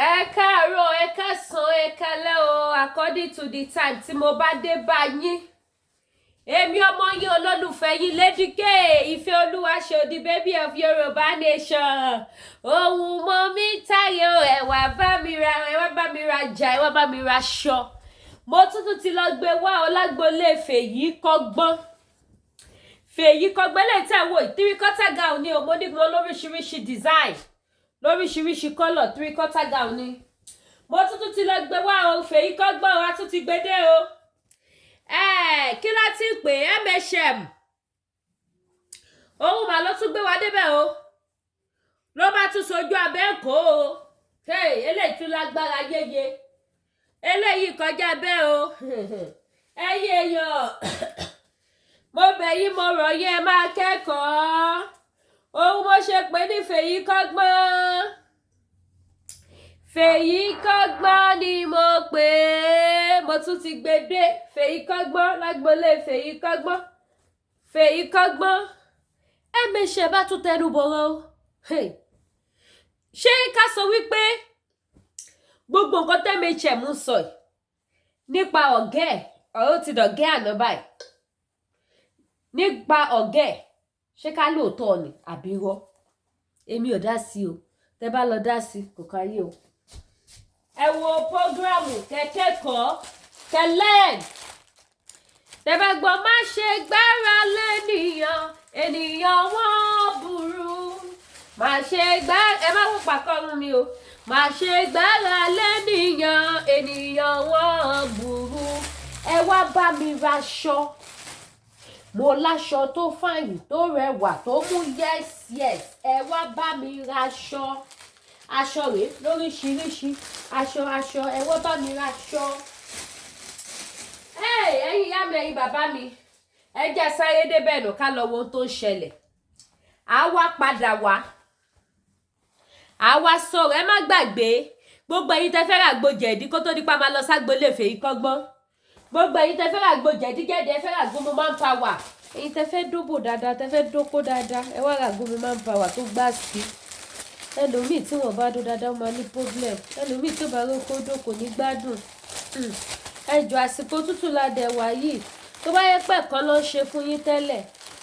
Ẹ káàárọ̀, ẹ káàsán, ẹ káalẹ́ o, according to the time tí mo bá dé bá yín. Èmi ọmọ yín olólùfẹ́ yín Lady K, ìfẹ́ olúwa ṣòdì baby of Yorùbá nation. Ohun mo mi táyé o, ẹ wá bá mi ra, ẹ wá bá mi ra jà, ẹ wá bá mi ra aṣọ. Mo tuntun ti lọ gbé wá Ọlágbólé Fèyí Kọ́gbọ́n. Fèyí Kọ́gbọ́n lè tẹ̀ wò 3/4 gown ni o, mo ní mo lóríṣiríṣi design. Lóríṣiríṣi color 3/4 gown ni. Mo tuntun ti lọ gbé wá o Fèyí Kọ́gbọ́n wa tún ti gbé dé o. Kí la ti pè MHM. Ohun mà ló tún gbé wa débẹ̀ o. Ló bá tún sojú abẹ́ ǹkó o. Eléyìí tún lágbára yéye. Eléyìí kọjá bẹ́ẹ̀ o. Ẹyẹ èèyàn. Mo bẹ̀ yín mo rọ̀ yín ẹ máa kẹ́kọ̀ọ́. Ohun mo ṣe pé ní Fèyí Kọ́gbọ́n. Fèyí Kọ́gbọ́n ni mo pè é. Mo tún ti gbé dé Fèyí Kọ́gbọ́n lágbólé Fèyí Kọ́gbọ́n. Fèyí Kọ́gbọ́n. MHM bá tún tẹnu bọ̀rọ̀ o. Ṣé ká sọ wípé gbogbo nǹkan tẹ́MHM ń sọ nípa ọ̀gá ẹ̀ ọ̀rọ̀ ti dọ̀gá àná báyìí. Nípa ọ̀gá ẹ̀ ṣé ká lóòótọ́ ni àbí irọ́? Èmi ò dá sí o. Tẹ́ bá lọ dá sí kò káyé o. Ẹ wo prógrámù kẹ́kẹ́kọ̀ọ́ kẹ́lẹ́n. Tẹ́ bá gbọ́ má ṣe gbára lẹ́nìyàn ènìyàn wọ́n burú. Má ṣe gbára ẹ má wò pàkọ́run mi o. Má ṣe gbára lẹ́nìyàn ènìyàn wọ́n burú. Ẹ wá bá mi raṣọ. Mo láṣọ tó fàyìn tó rẹwà tó mú yes ẹ wá bá mi raṣọ. Aṣọ rèé lóríṣiríṣi aṣọ ẹ wá bá mi raṣọ. Ẹ̀yin ìyá mi ẹ̀yin bàbá mi ẹ jẹ́ sáré débẹ̀ nù ká lọ wo ohun tó ń ṣẹlẹ̀. A wá padà wá. A wá sọ̀rọ̀ ẹ má gbàgbé gbogbo ẹ̀yin tẹ́ fẹ́ rà gbòjẹ̀dí kó tó dípa máa lọ ságbólé Fèyí Kọ́gbọ́n. Gbogbo ẹ̀yin tẹ́ fẹ́ rà gbòjẹ̀dí ẹ fẹ́ rà gbómo manpower. Ẹ̀yin tẹ́ fẹ́ dóbò dáadáa tẹ́ fẹ́ dóko dáadáa ẹ wá rà gbómo manpower tó gbá sí. Ẹlòmíì tí wọ́n bá dó dáadáa máa ní problem. Ẹlòmíì tó bá rókó dóko ní gbádùn. Ẹjọ́ àsìkò tútù ládẹ wá yìí. Tó bá yẹ pé kan ló ń ṣe fún yín tẹ́lẹ̀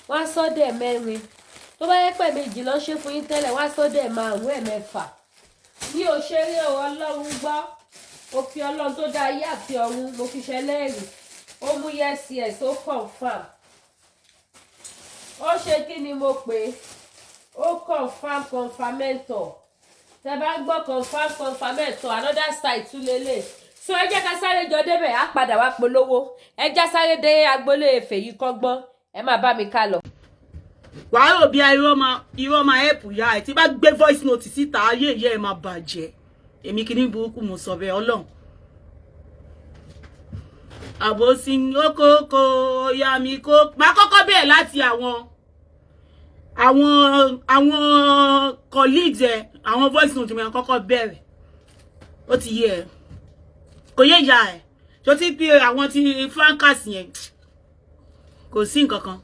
wọ́n á sọ́dẹ̀ mẹ́rin. Tó bá yẹ pé méjì ló ń ṣe fún yín tẹ́lẹ̀ wọ́n á sọ́dẹ̀ márùn-ún ẹ̀mẹ́fà. Ní òṣèré Ọlọ́run gbọ́. Mo fi Ọlọ́run tó dá ayé àti ọ̀run mo fi ṣẹlẹ́rìí. Ó mú yes ó confirm. Ó ṣe kí ni mo pè é? Ó confirmator. Tẹ́ bá gbọ́ confirmator another side tún lélẹ̀. So ẹ jẹ́ ká sáré jọ débẹ̀ á padà wá polówó. Ẹ já sáré dé agboolé Fèyí Kọ́gbọ́n. Ẹ máa bá mi ká lọ. Wàá rò bí irọ́ máa help ya ẹ̀ tí bá gbé voice note síta ayé ìyá ẹ̀ máa bàjẹ́. Èmi kìíní burúkú mo sọ bẹ́ẹ̀ Ọlọ́run. Àbòsí okòókò ya mi kó máa kọ́kọ́ bẹ̀rẹ̀ láti àwọn colleagues ẹ̀ àwọn voice note mi kọ́kọ́ bẹ̀rẹ̀. Ó ti yé ẹ kò yé ya ẹ̀ tó ti pé àwọn ti francas yẹn kò sí nǹkan kan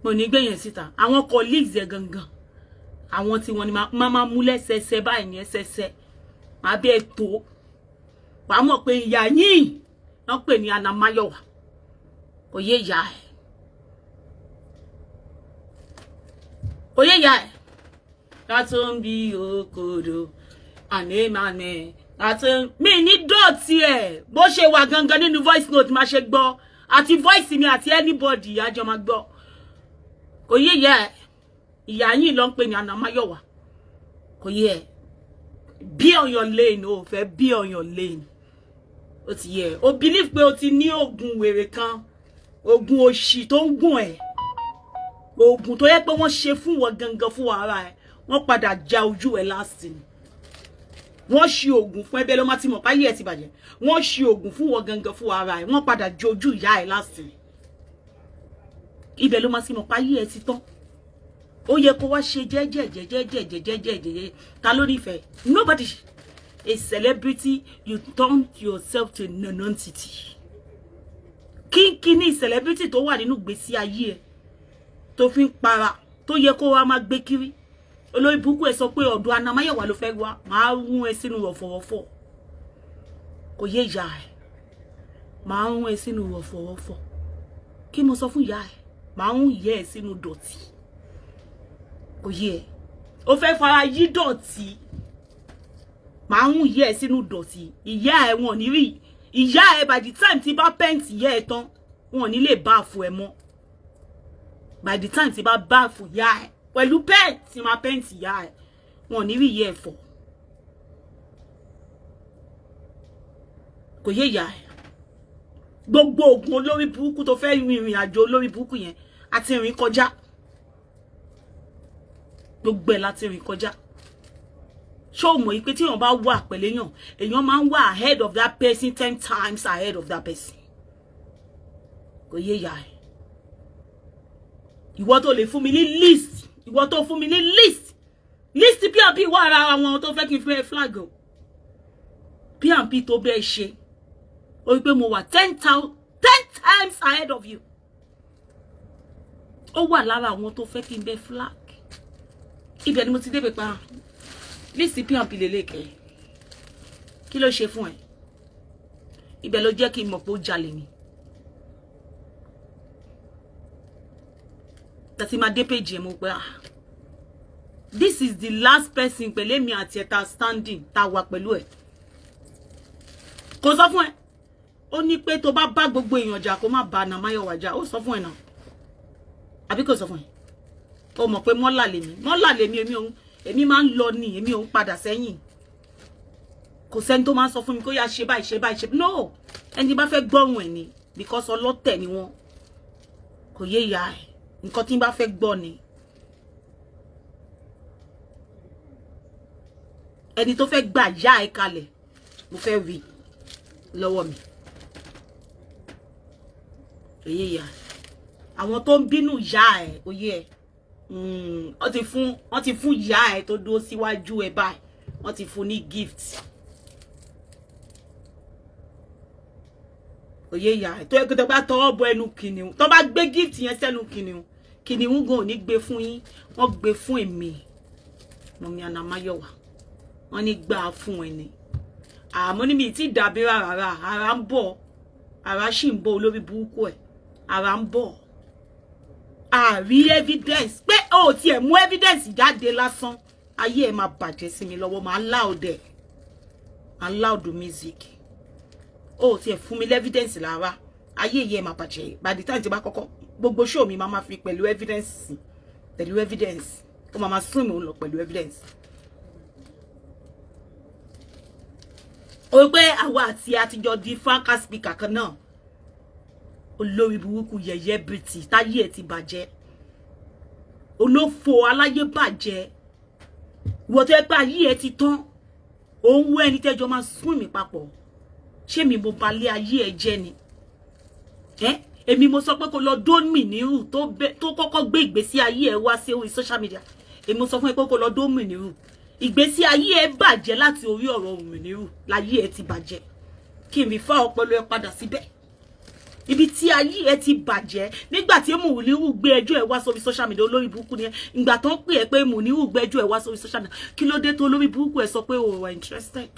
mo ní gbé yẹn síta àwọn colleagues ẹ̀ gangan àwọn tí wọ́n ní máa mú lẹ́sẹsẹ báyìí ní ẹsẹsẹ máa bẹ́ẹ̀ tó wàá mọ̀ pé ìyá yín wọ́n pè ní Mayowa kò yé ìyá ẹ̀ kò yé ìyá ẹ̀ látún bí òkòdó ànémàmẹ́ látún mi ní dọ̀tí ẹ̀ bó ṣe wà gangan nínú voice note máa ṣe gbọ́ àti voice mi àti anybody àjọ máa gbọ́ kò yé ìyá ẹ̀ ìyá yín ló ń pè ní Mayowa kò yé ẹ̀ be on your lane o fẹ́ be on your lane ó ti yẹ o believe pé o ti ní oògùn wèrè kan oògùn òṣì tó ń gùn ẹ oògùn tó yẹ pé wọ́n ṣe fún wọn gangan fún ara ẹ wọ́n padà já ojú ẹ last ni wọ́n ṣe oògùn fún ẹbẹ ló má ti mọ̀ páyé ẹ ti bàjẹ́ wọ́n ṣe oògùn fún wọn gangan fún ara ẹ wọ́n padà já ojú ìyá ẹ last ni ibẹ̀ ló má ti mọ̀ páyé ẹ ti tán ó yẹ kó wá ṣe jẹ́jẹ́ ta ló nífẹ̀ẹ́ nobody. A celebrity, you turn yourself to a non-entity. Kíni celebrity tó wà nínú ìgbésí ayé ẹ tó fi ń para tó yẹ kó wá máa gbé kiri olórí burúkú ẹ sọ pé ọ̀dọ̀ Àna Mayowa ló fẹ́ wá máa rún ẹ sínú rọ̀fọ̀rọ̀fọ̀ kò yé ìyá ẹ máa rún ẹ sínú rọ̀fọ̀rọ̀fọ̀ kí mo sọ fún ìyá ẹ máa rún ìyá ẹ sínú dọ̀tí kò yé ẹ ó fẹ́ fara yí dọ̀tí máa rún ìyá ẹ sínú dọ̀tí ìyá ẹ wọn ní rí ìyá ẹ by the time tí bá paint ìyá ẹ tán wọn ní lè báàfù ẹ mọ́ by the time tí bá báàfù ìyá ẹ pẹ̀lú paint tí máa paint ìyá ẹ wọn ní rí ìyá ẹ fọ̀ kò yé ìyá ẹ gbogbo oògùn olórí burúkú tó fẹ́ rin ìrìn àjò olórí burúkú yẹn àti rìn kọjá gbogbo ẹ̀ láti rìn kọjá ṣó mọ̀ yìí pé tí èèyàn bá wà pẹ̀lẹ́yàn èèyàn máa ń wà ahead of that person 10 times ahead of that person kò yé ìyá ẹ ìwọ tó lè fún mi ní list ìwọ tó fún mi ní list P&P wà ara àwọn tó fẹ́ kí n fẹ́ flag o P&P tó bẹ́ẹ̀ ṣe ó wí pé mo wà 10 times ahead of you ó wà lára àwọn tó fẹ́ kí n bẹ́ flag ibẹ̀ ni mo ti débẹ̀ pa list P&P lélẹ́kẹ̀ẹ́ kí ló ṣe fún ẹ ibẹ̀ ló jẹ́ kí n mọ̀ pé ó jalè ni tàti máa dé page ẹ̀ mo pé this is the last person pẹ̀lú mi àti ẹ̀ta standing tá wà pẹ̀lú ẹ̀ kò sọ fún ẹ ó ní pé tó bá bá gbogbo èèyàn jà kó má bá Àna Mayowa jà ó sọ fún ẹ náà àbí kò sọ fún ẹ ó mọ̀ pé mọ́là lèmi èmi máa ń lọ ní èmi ò ń padà sẹ́yìn kò sẹ́ni tó máa ń sọ fún mi kó yá ṣe báyìí no ẹni bá fẹ́ gbọ́rùn ẹ̀ ni because ọlọ́tẹ̀ ni wọ́n kò yé ìyá ẹ̀ nǹkan tí n bá fẹ́ gbọ́ ni ẹni tó fẹ́ gbà yá ẹ̀ kalẹ̀ mo fẹ́ rí lọ́wọ́ mi òye ìyá àwọn tó ń bínú yá ẹ̀ òye ẹ̀ wọ́n ti fún ìyá ẹ̀ tó dúró síwájú ẹ̀ báyìí wọ́n ti fún ní gift òye ìyá ẹ̀ tó yẹ kó tó bá tọwọ́ bọ ẹnu kìnìún tó bá gbé gift yẹn sẹ́nu kìnìún gan ò ní gbé fún yín wọ́n gbé fún èmi mọ̀mí Àna Mayowa wọ́n ní gbà fún ẹni àmọ́ ní mi ti dàbí rárá ara ń bọ̀ ara sì ń bọ̀ olórí burúkú ẹ̀ ara ń bọ̀ àrí evidence pé ó tiẹ̀ mú evidence jáde lásán ayé ẹ̀ máa bàjẹ́ sí mi lọ́wọ́ máa loud music ó tiẹ̀ fún mi evidence lára ayé yẹ máa bàjẹ́ by the time tí bá kọ́kọ́ gbogbo show mi máa fi pẹ̀lú evidence ó máa sún mi lọ pẹ̀lú evidence ó pé àwa àti àtijọ́ di franca speaker kan náà olórí burúkú yẹ̀yẹ́ briti táyé ẹ̀ ti bàjẹ́ olófò aláyé bàjẹ́ ìwọ tó yẹ pé ayé ẹ̀ ti tán òun wọ ẹni tẹ́jọ́ máa sún mi papọ̀ ṣé mi mo balẹ̀ ayé ẹ̀ jẹ́ ni èmi mo sọ pé kó lọ dómì nírù tó kọ́kọ́ gbé ìgbésí ayé ẹ̀ wá sí orí social media èmi mo sọ fún ẹ pé kó lọ dómì nírù ìgbésí ayé ẹ̀ bàjẹ́ láti orí ọ̀rọ̀ òmìnirù láyé ẹ̀ ti bàjẹ́ kí n rí fá ọpọlọ ẹ padà síbẹ̀ ibi tí ayé ẹ ti bàjẹ́ nígbà tí Mùníru gbé ẹjọ́ ẹ wá sórí social media olórí burúkú ni ìgbà tó ń pè ẹ́ pé Mùníru gbé ẹjọ́ ẹ wá sórí social media kí ló dé tó olórí burúkú ẹ sọ pé o wà interested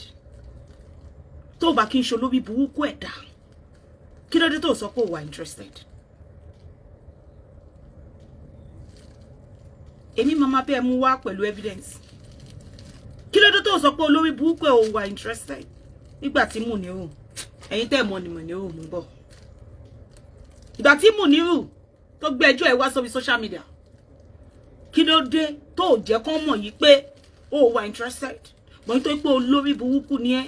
tó bá kí n ṣe olórí burúkú ẹ dá kí ló dé tó sọ pé o wà interested èmi máa bẹ́ẹ̀ mú wá pẹ̀lú evidence kí ló dé tó sọ pé olórí burúkú ẹ o wà interested nígbà tí Mùníru ẹ̀yin tẹ́ mọ̀ ni Mùníru mú bọ̀ ìgbà tí Mùníru tó gbé ẹjọ́ ẹ wá sórí social media kí ló dé tó jẹ́ kán mọ̀ yìí pé o wà interested mọ̀ nítorí pé olórí burúkú ni ẹ́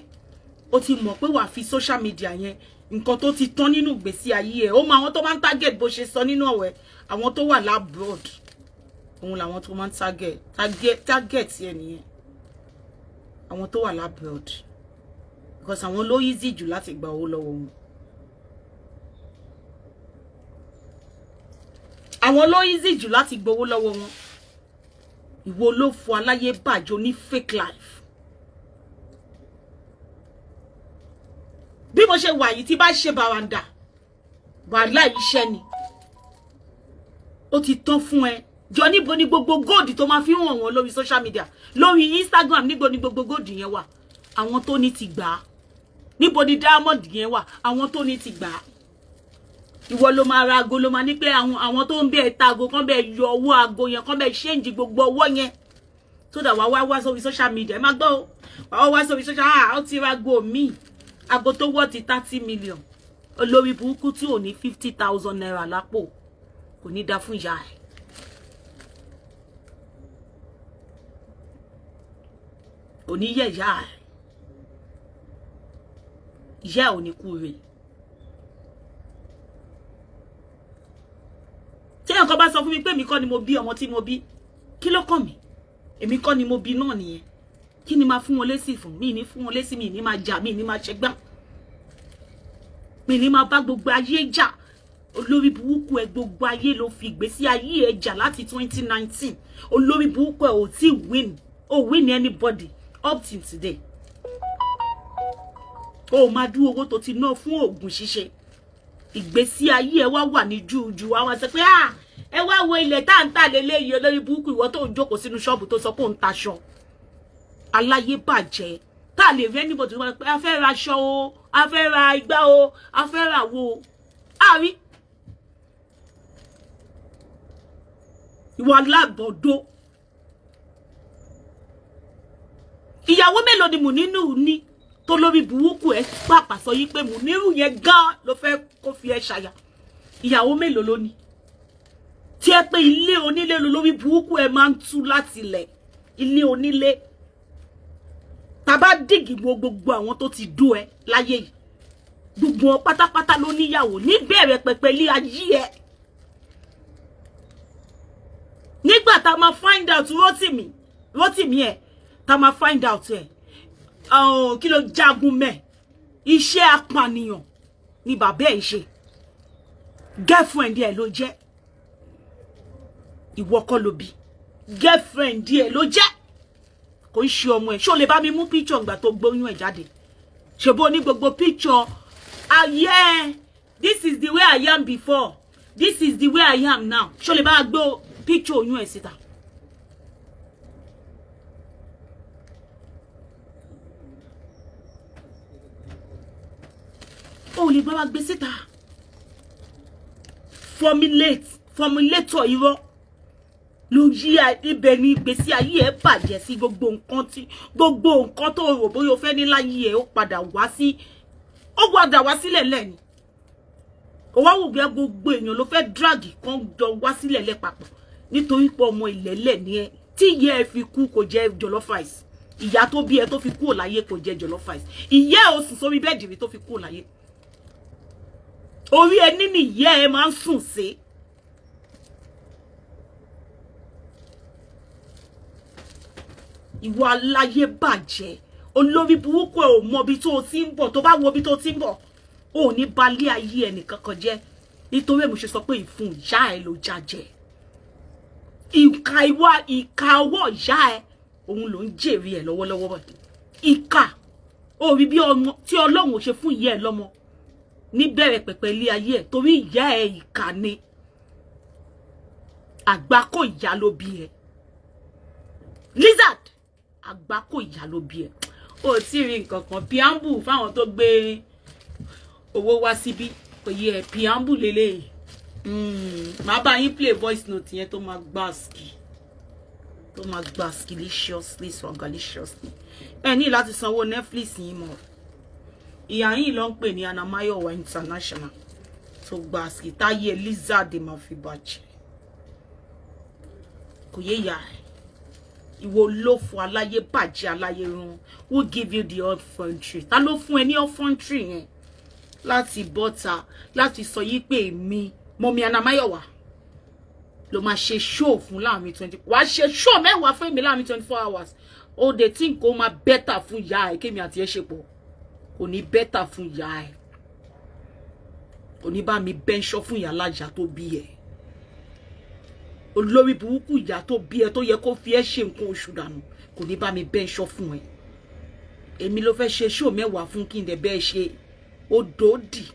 ó ti mọ̀ pé wà fi social media yẹn nǹkan tó ti tán nínú ìgbésí ayé ẹ̀ ó mọ àwọn tó máa ń target bó ṣe sọ nínú ọ̀rẹ́ àwọn tó wà labroad òun làwọn tó máa ń target ẹ̀ nìyẹn àwọn tó wà labroad because àwọn ló easy jù láti gba owó lọ́wọ́ wọn àwọn ló easy jù láti gbowó lọ́wọ́ wọn ìwọ ló fọ aláyé bàjọ́ ní fake life bí mo ṣe wà yìí tí bá ṣe bàràǹdà wàhálà iṣẹ́ ni ó ti tán fún ẹ jọ níbo ni gbogbo gold tó máa fi hàn wọ́n lórí social media, lórí Instagram, níbo ni gbogbo gold yẹn wà? Àwọn tó ní ti gbà. Níbo ni diamond yẹn wà? Àwọn tó ní ti gbà. Ìwọ ló máa ra ago, ló máa ní pé àwọn tó ń bẹ ta ago kan bẹ yọ owó ago yẹn, kan bẹ change gbogbo owó yẹn. So that wá sórí social media. Ẹ má gbọ́ o. Wá sórí social, ó ti ra ago mi. Ago tó wọ́ ti 30 million. Olórí burúkú tí ò ní 50,000 naira lápò. Kò ní dá fún ìyá ẹ̀. Kò ní yẹ ìyá ẹ̀. Ìyá ò ní kú re. Tí ẹnìkan bá sọ fún mi pé èmi kọ́ ni mo bí ọmọ tí mo bí, kí ló kàn mí? Èmi kọ́ ni mo bí náà nìyẹn. Kí ni máa fún wọn lésì fún? Mi ní fún wọn lésì, mi ní máa jà, mi ní máa ṣẹgbá. Mi ní máa bá gbogbo ayé jà. Olórí burúkú ẹ, gbogbo ayé ló fi ìgbésí ayé ẹ jà láti 2019. Olórí burúkú ẹ ò tí win. Ó win anybody up till today. Ó máa dú owó tó ti ná fún oògùn ṣíṣe. Ìgbésí ayé ẹ wá wà ní jújú. Àwọn sọ pé ẹ wá wo ilẹ̀ tá ń tà lélẹ́yìí, olórí burúkú ìwọ tó ń jókòó sínú ṣọ́ọ̀bù tó sọ pé ó ń taṣọ. Aláyé bàjẹ́. Tá lè rí anybody wọ́n pé a fẹ́ ra aṣọ o, a fẹ́ ra igbá o, a fẹ́ ra wo. Àrí. Ìwọ alábọ̀dó. Ìyàwó mélòó ni Mùnírù ní tó lórí burúkú ẹ pàpà sọ yí pé Mùnírù yẹn gan ló fẹ́ kó fi ẹ ṣàyà? Ìyàwó mélòó ló ní? Tí ẹ pé ilé onílé lórí burúkú ẹ máa ń tú láti ilẹ̀. Ilé onílé. Tàbá dìgì gbogbo àwọn tó ti dó ẹ láyé yìí. Gbogbo pátápátá ló níyàwó ní bẹ̀rẹ̀ pẹ̀pẹ̀ ilé ayé ẹ. Nígbà tá máa find out Rótìmí ẹ, tá máa find out ẹ. Kí ló jagun mẹ́? Iṣẹ́ apànìyàn ni bàbá ẹ̀ ṣe. Girlfriend ẹ ló jẹ́. Ìwọ kọ́ ló bí. Girlfriend ẹ ló jẹ́. Kò ń ṣe ọmọ ẹ̀. Ṣó lè bá mi mú picture ǹgbà tó gbóyún ẹ̀ jáde? Ṣèbó ní gbogbo picture. Yeah, this is the way I am before. This is the way I am now. Ṣó lè bá gbé picture oyún ẹ̀ síta? Ó lè bá wa gbé síta. Formulator irọ́. Ló yí ibẹ̀ ní ìgbésí ayé ẹ bàjẹ́ sí gbogbo nǹkan tó rò bóyá o fẹ́ ní láyé ẹ ó padà wá sílẹ̀ lẹ́ni. Ó wá wò bí gbogbo èèyàn ló fẹ́ drag kan jọ wá sílẹ̀ lẹ́ papọ̀ nítorí pé ọmọ ìlẹ̀lẹ̀ ni ẹ. Tí ìyá ẹ fi kú kò jẹ jollof rice. Ìyá tó bí ẹ tó fi kú láyé kò jẹ jollof rice. Ìyá ẹ ò sùn sórí bẹ́ẹ̀dì rí tó fi kú láyé. Orí ẹni ni ìyá ẹ máa ń sùn sí. Ìwọ aláyé bàjẹ́. Olórí burúkú ẹ ò mọ bí tó ti ń bọ̀. Tó bá wo bí tó ti ń bọ̀, ó ní balẹ̀ ayé ẹnì kankan jẹ́. Nítorí mo ṣe sọ pé ìfun ìyá ẹ ló jàjẹ́. Ìka ọwọ́ ìyá ẹ òun ló ń jèrè ẹ lọ́wọ́lọ́wọ́ báyìí. Ìka ó rí bí ọmọ tí Ọlọ́run ò ṣe fún ìyá ẹ lọ́mọ ní bẹ̀rẹ̀ pẹ̀pẹ̀ ilé ayé ẹ torí ìyá ẹ ìka ni. Àgbákò ìyá ló bí ẹ. Lizard àgbákò ìyá ló bí ẹ. Ó ti rí nǹkan kan piambu fáwọn tó gbé owó wá síbí kò yẹ piambu lélẹ̀. Màá bá yín play voice note yẹn tó máa gbà skilliciously swagaliciously. Ẹ ní láti sanwó Netflix yín mọ́. Ìyá yín ló ń pè ní Mayowa International tó gbà táyé Lizard máa fi bàjẹ́. Kò yé ìyá ẹ̀. Ìwọ ló fún aláyé bàjẹ́ aláyé run. Who give you the orphanry? Ta ló fún ẹ ní orphanry yẹn? Láti bọ́ta láti sọ yí pé èmi mọ́mí Mayowa ló máa ṣe show fún láàrin 20. Wàá ṣe show mẹ́wàá fún èmi láàrin 24 hours. Ó dé tí kò máa better fún ìyá ẹ̀ kémi àti ẹ ṣe pọ̀. Kò ní better fún ìyá ẹ̀. Kò ní bá mi benṣọ́ fún ìyá alájà tó bí ẹ. Olórí burúkú ìyá tó bí ẹ tó yẹ kó fi ẹ ṣe nǹkan oṣù dànù kò ní bá mi benṣọ́ fún ẹ. Èmi ló fẹ́ ṣe show mẹ́wàá fún kí n dẹ̀ bẹ́ẹ̀ ṣe odòdì.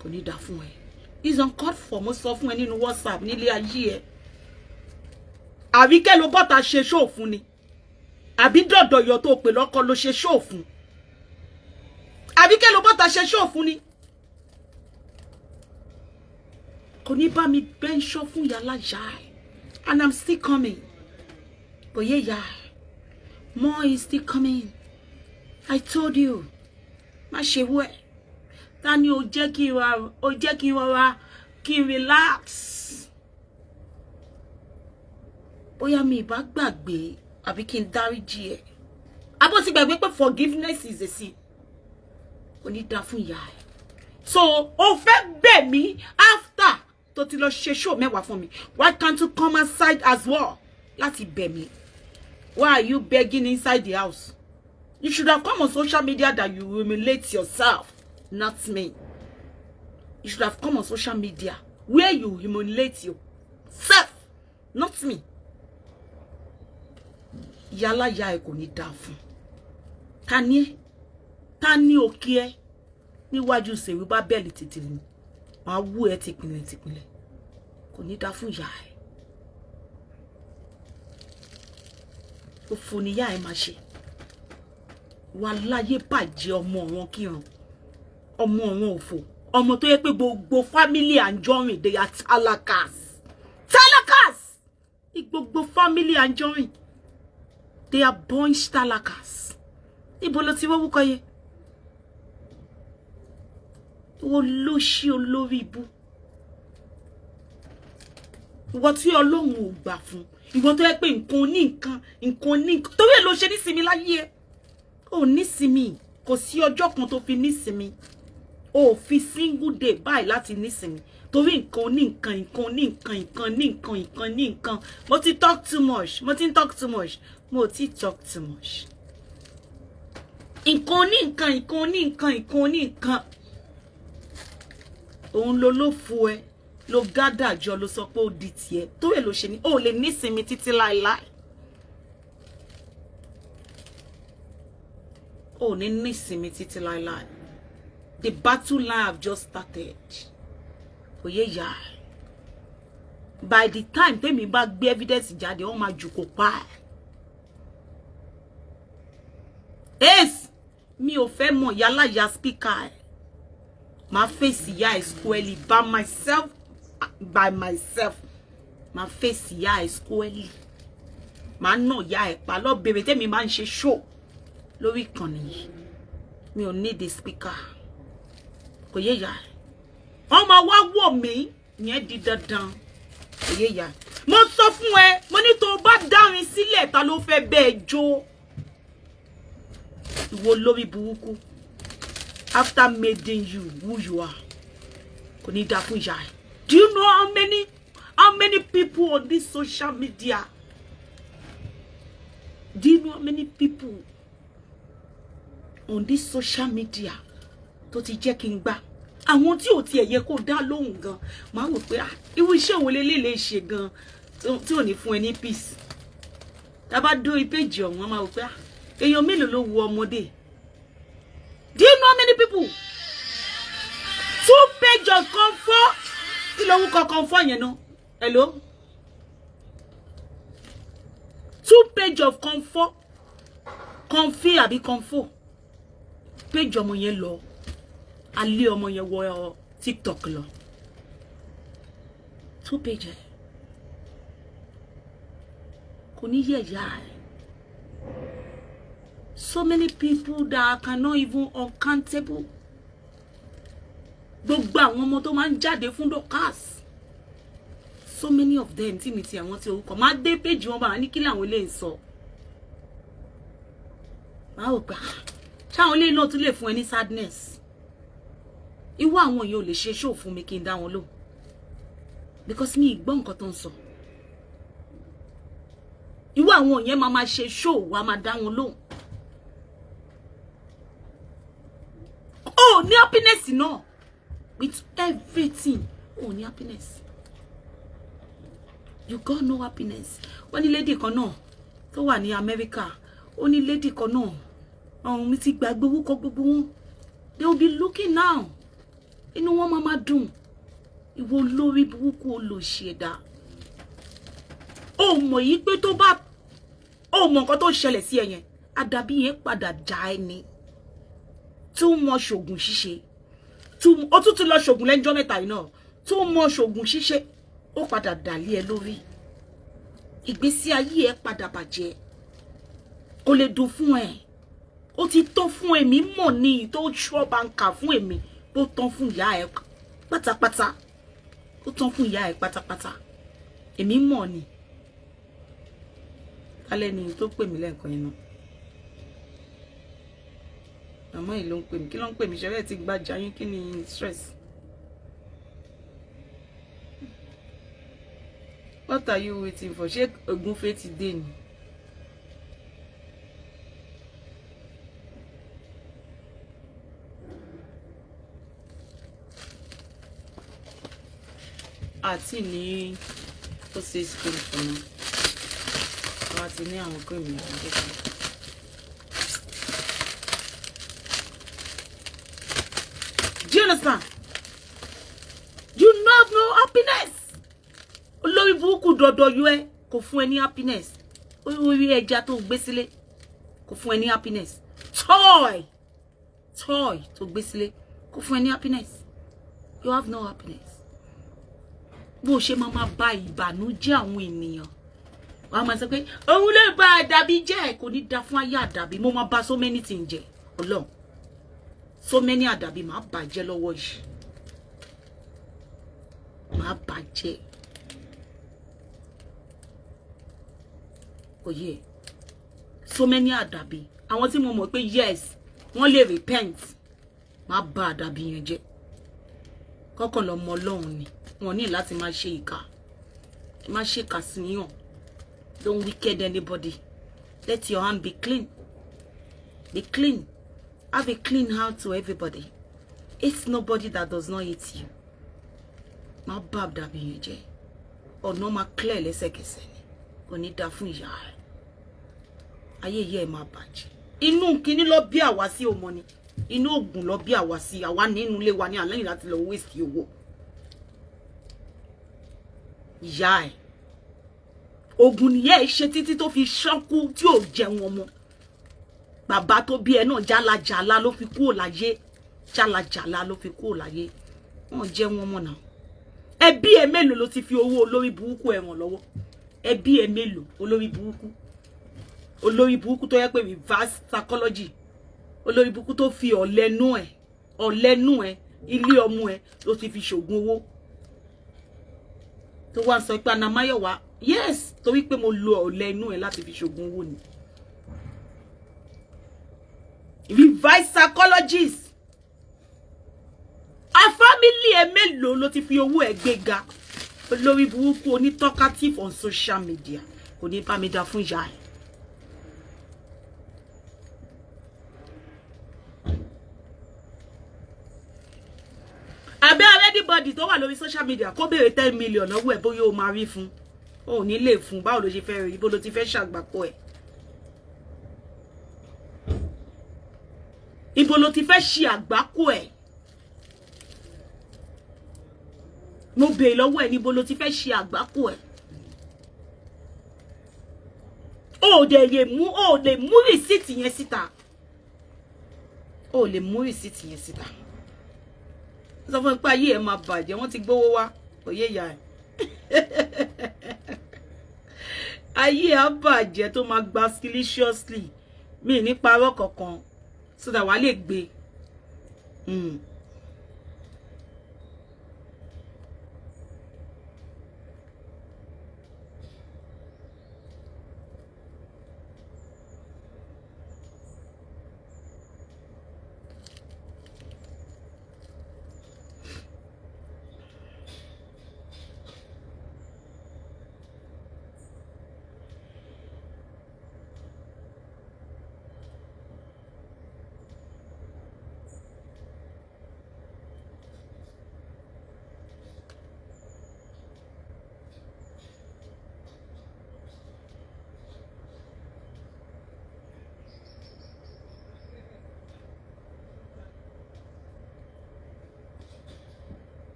Kò ní dá fún ẹ. is uncalled for. Mo sọ fún ẹ nínú WhatsApp nílé ayé ẹ. Àbí kẹ́ ló bọ́ta ṣe show fún ni. Àbí dọ̀dọ̀ yọ tó pè lọ́kọ ló ṣe show fún. Àbí kẹ́ ló bọ́ta ṣe show fún ni. Kò ní bá mi bencho fún yàlá yá. And I'm still coming. But yeah, more is still coming. I told you. Má ṣe wẹ́. Tani ó jẹ́ kí rọra kí relax. Bóyá mi bá gbàgbé àbí kí n dáríjì ẹ́. Abo ti gbàgbé pé forgiveness is a sin. Kò ní dá fún ìyá ẹ. So, ó fẹ́ bẹ̀ mí after tó ti lọ ṣe show mẹ́wàá fún mi. Why can't you come outside as well? Láti bẹ̀ mí. Why are you begging inside the house? You should have come on social media that you humiliate yourself, not me. You should have come on social media where you humiliate yourself, not me. Yálà ya ẹ kò ní dá fún. Tani òkè ẹ níwájú ṣèwé bá bẹ́ẹ̀lì tètè ni. Màá wú ẹ tìpìlẹ̀. Kò ní dá fún ìyá ẹ. Òfò ni ìyá ẹ máa ṣe. Wà láyé bàjẹ́ ọmọ wọn kíran. Ọmọ wọn òfò. Ọmọ tó yẹ pé gbogbo family Anjorin they are talakas. Gbogbo family Anjorin they are born talakas. Ibo ló ti wọ́wúkọ yẹ. Wo ló ṣí olórí ibú. Ìwọ tí Ọlọ́run ò gbà fún. Ìwọ tó yẹ pé nǹkan ní nǹkan. Torí ẹ ló ṣe nísinmi láyé ẹ. Ó nísinmi. Kò sí ọjọ́ kan tó fi nísinmi. Ó fi single day báyìí láti nísinmi. Torí nǹkan ní nǹkan. Mo ti talk too much. Mo ti talk too much. Nǹkan ní nǹkan. Òun ló fún ẹ. Lo gada jọ ló sọ pé ó di tiẹ̀. Tó ẹ ló ṣe ni ó lè nísinmi títí láíláí. Ó ní nísinmi títí láíláí. The battle line have just started. Oye ya. By the time tèmi bá gbé evidence jáde, ó máa jù kó pa. Yes, mi ò fẹ́ mọ̀ yálà ya speaker. My face ya squarely by myself. My face ya squarely. Ma no ya pa lo bèrè tèmi máa ń ṣe show lórí ìkànnì yìí. Mi ò need the speaker. Kò yé ya. Wọ́n máa wá wò mí yẹn di dandan. Kò yé ya. Mo sọ fún ẹ, mo ní tó bá dárin sílẹ̀ ta ló fẹ́ bẹ́ẹ̀ jó. Ìwọ lórí burúkú. After making you who you are. Kò ní dá fún ìyá ẹ. Do you know how many people on this social media? Do you know how many people on this social media tó ti jẹ́ kí n gbà? Àwọn tí ò tiẹ̀ yẹ kó dá lóhùn gan. Màá wò pé irú iṣẹ́ wo lè ṣe gan tí ò ní fún ẹ ní peace. Tá bá dórí page ọ̀hún, máa wò pé èèyàn mélòó ló wo ọmọdé. Do you know how many people? 2 pages of comfort. Kí ló wúkọ comfort yẹn náà? Hello? 2 pages of comfort. Comfy àbí comfort. Page ọmọ yẹn lọ. Alẹ́ ọmọ yẹn wọ TikTok lọ. 2 pages. Kò ní yẹ ya. So many people that cannot even uncountable. Gbogbo àwọn ọmọ tó máa ń jáde fún Dorcas. So many of them tí mi ti àwọn tí orúkọ máa dé page wọn bá ní kí làwọn lè sọ. Máa wò pé ṣáwọn lè náà tún lè fún ẹ ní sadness. Irú àwọn yẹn ò lè ṣe show fún mi kí n dá wọn lò. Because mi gbọ́ nǹkan tó ń sọ. Irú àwọn yẹn máa ṣe show wa máa dá wọn lò. Oh, ní happiness no. With everything. Oh, ní happiness. You got no happiness. Wọ́n ní lady kan náà tó wà ní America. Ó ní lady kan náà. Mi ti gbàgbé orúkọ gbogbo wọn. They will be looking now. Inú wọn máa dùn. ìwọ lórí burúkú olóṣì ẹ̀dá. Ó mọ̀ yìí pé tó bá ó mọ̀ nǹkan tó ṣẹlẹ̀ sí ẹ yẹn, àdàbí yẹn padà já ẹni. Too much ṣògùn ṣíṣe. Ó tún lọ ṣògùn lẹ́jọ́ mẹ́ta yìí náà. Too much ṣògùn ṣíṣe. Ó padà dàlí ẹ lórí. Ìgbésí ayé ẹ padà bàjẹ́. Kò lè dùn fún ẹ. Ó ti tó fún èmi mọ̀ ní tó ṣọ́ báńkà fún èmi. Ó tán fún ìyá ẹ pátápátá. Ó tán fún ìyá ẹ pátápátá. Èmi mọ̀ ni. Kálẹ̀ ni tó pè mí lẹ́ẹ̀kan yẹn náà. Àmọ́ yìí ló ń pè mí. Kí ló ń pè mí? Ṣẹ́rẹ́ ti gbájà yín, kí ni stress? What are you waiting for? Ṣé ògúnfẹ́ ti dé ni? Àti ní ó ṣe school fún mi. Wọ́n á ti ní àwọn cream yẹn kékeré. Do you understand? You have no happiness. Olórí burúkú dọ̀dọ̀ yọ ẹ́ kò fún ẹ ní happiness. Orí ẹja tó gbé sílé kò fún ẹ ní happiness. Toy tó gbé sílé kò fún ẹ ní happiness. You have no happiness. Bó ṣe máa bá ìbànújẹ́ àwọn ènìyàn. Wàá máa sọ pé òun lè bá àdàbí jẹ́, kò ní dá fún ayé àdàbí. Mo máa bá so many things jẹ́. Ọlọ́run. So many àdàbí máa bàjẹ́ lọ́wọ́ yìí. Máa bàjẹ́. Oye. So many àdàbí. Àwọn tí mo mọ̀ pé yes, wọ́n lè repent. Máa bá àdàbí yẹn jẹ́. Kọ́kàn lọ mọ Ọlọ́run ni. Wọ́n ní láti máa ṣe ìkà. Má ṣe ìkà síyàn. Don't wicked anybody. Let your hand be clean. Be clean. Have a clean heart to everybody. It's nobody that does not hate you. Má bá àdàbí yẹn jẹ́. Ọ̀nà máa clear lẹ́sẹ̀kẹsẹ̀ ni. Kò ní dá fún ìyá rẹ̀. Ayé yẹ máa bàjẹ́. Inú kíní lọ bí àwa sí ọmọ ni. Inú ògùn lọ bí àwa sí. Àwa nínú ilé wa ní àlẹ́yìn láti lọ waste owó. Ìyá ẹ̀. Ògùn nìyẹn ṣe títí tó fi ṣánkú tí ò jẹun ọmọ. Bàbá tó bí ẹ náà jálajàla ló fi kúrò láyé. Jálajàla ló fi kúrò láyé. Wọ́n jẹun ọmọ náà. Ẹbí ẹ mélòó ló ti fi owó olórí burúkú ẹ ràn lọ́wọ́? Ẹbí ẹ mélòó olórí burúkú? Olórí burúkú tó yẹ pé reverse psychology. Olórí burúkú tó fi ọ̀lẹ́nu ẹ̀ ilé ọmọ ẹ̀ ló ti fi ṣògùn owó. Tó wá sọ pé Ana Mayowa, yes, torí pé mo lo ọ̀lẹ́nu ẹ̀ láti fi ṣògùn owó ni. Reverse psychologist. A family ẹ mélòó ló ti fi owó ẹ̀ gbéga? Olórí burúkú oní talkative on social media. Kò ní bá mi dá fún ìyá ẹ̀. Àbẹ́ anybody tó wà lórí social media kó béèrè 10 million lọ́wọ́ ẹ̀ bóyá o máa rí fún. O ò ní lè fún. Báwo ló ṣe fẹ́ rí? Ibo ló ti fẹ́ ṣàgbàpọ̀ ẹ̀? Ibo ló ti fẹ́ ṣe àgbákò ẹ̀? Mo béèrè lọ́wọ́ ẹ̀ níbo ló ti fẹ́ ṣe àgbákò ẹ̀? O lè mú rìsíìtì yẹn síta. O lè mú rìsíìtì yẹn síta. Sọ fún pé ayé ẹ máa bàjẹ́, wọ́n ti gbówó wá, òye ìyá ẹ̀. Ayé á bàjẹ́ tó máa gba skilliciously. Mi ní parọ́ kankan so that wàá lè gbé.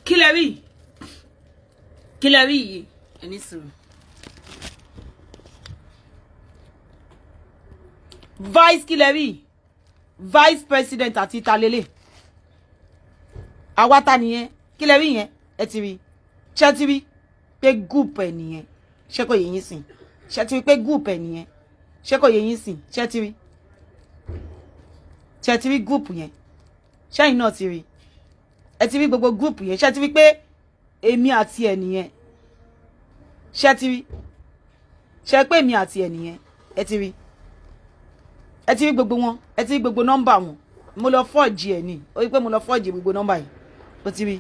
Kí lẹ rí yìí ẹni sùn. Vice kí lẹ rí vice president àti Italele awata nìyẹn kí lẹ rí yẹn ẹ ti rí ṣé ti rí pé group ẹ nìyẹn ṣé kò yé yín sìn ṣé ti rí pé group ẹ nìyẹn ṣé kò yé yín sìn ṣé ti rí group yẹn ṣé yín náà ti rí ẹ ti rí gbogbo group yẹn ṣé ti rí pé èmi àti ẹ nìyẹn ṣé ti rí ṣé pé èmi àti ẹ nìyẹn ẹ ti rí gbogbo wọn ẹ ti rí gbogbo nọ́mbà wọn mo lọ forge ẹ ní ó rí pé mo lọ forge gbogbo nọ́mbà yìí ó ti rí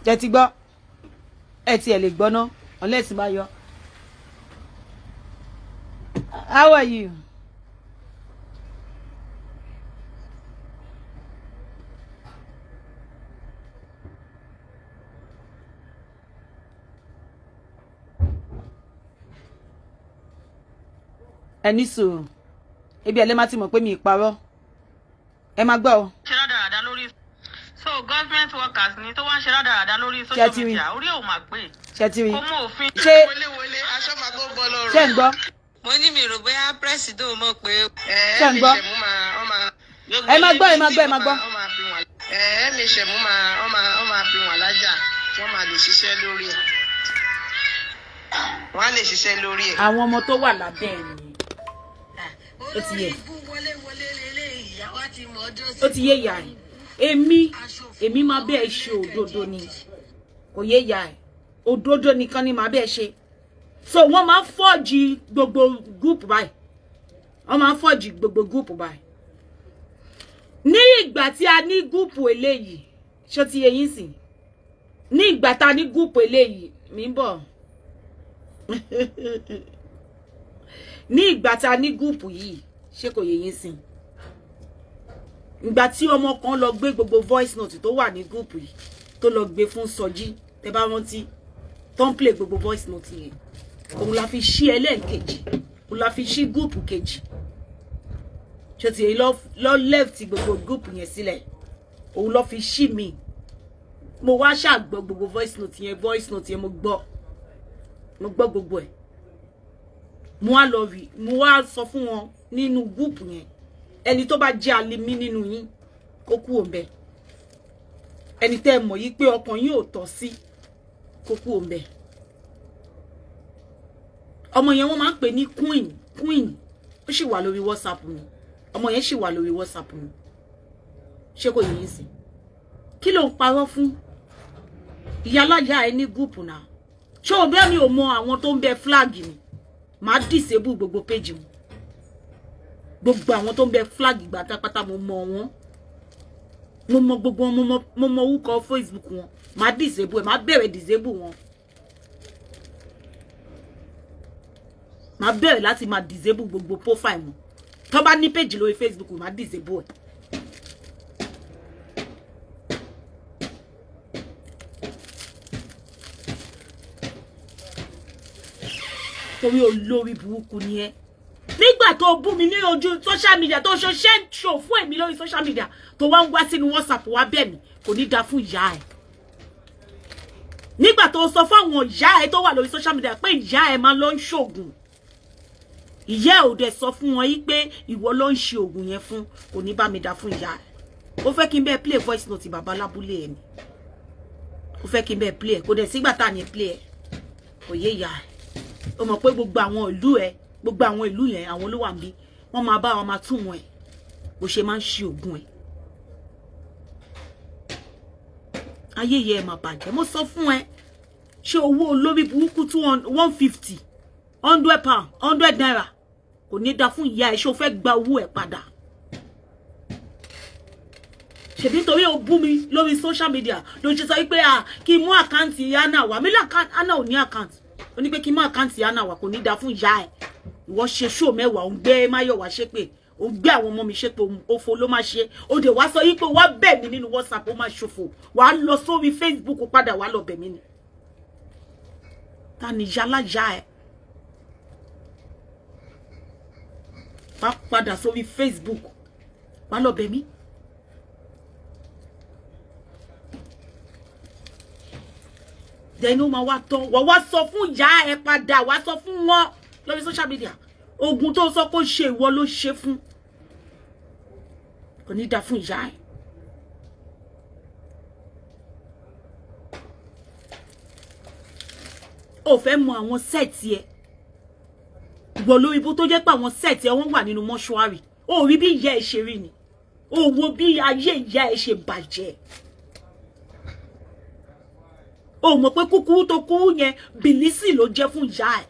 jẹ́ ti gbọ́ ẹ ti ẹ lè gbọ́ ná unless bá yọ. How are you? Ẹni sùúrù ebi ẹlẹ́ má ti mọ̀ pé mi ìparọ́ ẹ má gbọ́ o. ṣe rádaràda lórí so government workers ni tó wá ń ṣe rádaràda lórí social media orí ò máa pè ṣẹtiri kó mọ òfin. ṣé wọléwọlé aṣọ máa gbọ́ bọ́ lọ́rùn. ṣé ń gbọ́. mo ní mi rò bóyá pírẹsidó mọ̀ pé ṣé ń gbọ́. ẹ má gbọ́ ẹ má gbọ́ ẹ má gbọ́. mi ṣẹ̀mú máa fi wọ́n lájà wọ́n máa lè ṣiṣẹ́ lórí ẹ̀ wọ́n á lè ṣiṣẹ́ lórí ẹ̀. àwọn ọmọ tó wà lábẹ́ ẹ̀ nìyẹn ó ti yé ó ti yé ìyá ẹ̀ èmi máa bẹ́ẹ̀ ṣe òdodo ni kò yé ìyá ẹ̀ òdodo nìkan ni máa bẹ́ẹ̀ ṣe so wọ́n máa fọ́ọ̀jì gbogbo group báyìí wọ́n máa fọ́ọ̀jì gbogbo group báyìí ní ìgbà tí a ní group eléyìí ṣó ti yé yín sìn ní ìgbà tá a ní group eléyìí mi ń bọ̀ ní ìgbà tá a ní gúùpù yìí ṣé kò yé yín sìn ìgbà tí ọmọ kan lọ gbé gbogbo voice note tó wà ní gúùpù yìí tó lọ gbé fún Sọjí tẹ́ bá rántí tó ń play gbogbo voice note yẹn òun la fi ṣí ẹlẹ́ẹ̀kejì òun la fi ṣí gúùpù kejì ṣé ti lọ left gbogbo gúùpù yẹn sílẹ̀ òun lọ fi ṣí mi mo wá ṣàgbọ́ gbogbo voice note yẹn mo gbọ́ gbogbo ẹ̀ mo wá lọ rí mo wá sọ fún wọn nínú gúùpù yẹn ẹni tó bá jẹ́ alimi nínú yín kó kú òǹbẹ ẹni tẹ́ ẹ mọ̀ yìí pé ọkàn yín ò tọ́ sí kó kú òǹbẹ ọmọ yẹn wọ́n máa ń pè ní queen ó sì wà lórí WhatsApp mi ọmọ yẹn sì wà lórí WhatsApp mi ṣé kò yín sí kí ló ń parọ́ fún ìyálàyà ẹ ní gúùpù náà ṣé o bẹ́ẹ̀ mi ò mọ àwọn tó ń bẹ flag ni màá disable gbogbo page wọn gbogbo àwọn tó ń bẹ flag gbàtàpátá mo mọ wọn mo mọ gbogbo wọn mo mọ orúkọ Facebook wọn màá disable ẹ màá bẹ̀rẹ̀ disable wọn màá bẹ̀rẹ̀ láti máa disable gbogbo profile wọn tó bá ní page lórí Facebook màá disable ẹ. torí olórí burúkú ni ẹ nígbà tó bú mi ní ojú social media tó ṣe show fún èmi lórí social media tó wá ń wá sínú WhatsApp wá bẹ̀ mí kò ní dá fún ìyá ẹ nígbà tó sọ fún àwọn ìyá ẹ tó wà lórí social media pé ìyá ẹ máa lọ ń ṣògùn ìyá ẹ ò dẹ̀ sọ fún wọn yìí pé ìwọ ló ń ṣe ògùn yẹn fún kò ní bá mi dá fún ìyá ẹ ó fẹ́ kí n bẹ́ẹ̀ play voice note bàbá lábúlé ẹ ni ó fẹ́ kí n bẹ́ẹ̀ play ẹ kò dẹ̀ sígbà tá à ní play ẹ kò yé ìyá ẹ ó mọ̀ pé gbogbo àwọn ìlú yẹn àwọn ló wà níbí wọ́n máa bá wọn máa tún wọn ẹ̀ bó ṣe máa ń ṣe ògùn ẹ̀ ayé yẹ ẹ máa bàjẹ́ mo sọ fún ẹ ṣé owó olórí burúkú 150 £100 £100 kò ní dá fún ìyá ẹ ṣé o fẹ́ gba owó ẹ padà ṣèbí nítorí o bú mi lórí social media ló ṣe sọ wípé kí n mú àkáǹtì Anna wá mi Anna ò ní àkáǹtì ó ní pé kí n mú àkáǹtì Anna wá kò ní dá fún ìyá ẹ ìwọ ṣe show mẹ́wàá ó ń gbé Mayowa ṣépè ó ń gbé àwọn ọmọ mi ṣépè òfò ló máa ṣe ó dé wá sọ yí pé wá bẹ̀ mí nínú WhatsApp ó máa ṣòfò wàá lọ sórí Facebook padà wàá lọ bẹ̀ mí ni ta ni yálà yá ẹ wàá padà sórí Facebook wàá lọ bẹ̀ mí then ó máa wá tán wá sọ fún ìyá ẹ padà wá sọ fún wọn lórí social media ogun tó sọ pé ó ṣe ìwọ ló ṣe fún kò ní dá fún ìyá ẹ. ó fẹ́ mọ àwọn sẹ́ẹ̀tì ẹ ìwọ lórí ibú tó jẹ́ pé àwọn sẹ́ẹ̀tì ẹ wọ́n wà nínú mọ́ṣúárì ó rí bí ìyá ẹ ṣe rí ni ó wo bí ayé ìyá ẹ ṣe bàjẹ́ ó mọ̀ pé kúkúrú tó kúrú yẹn bìlísì ló jẹ́ fún ìyá ẹ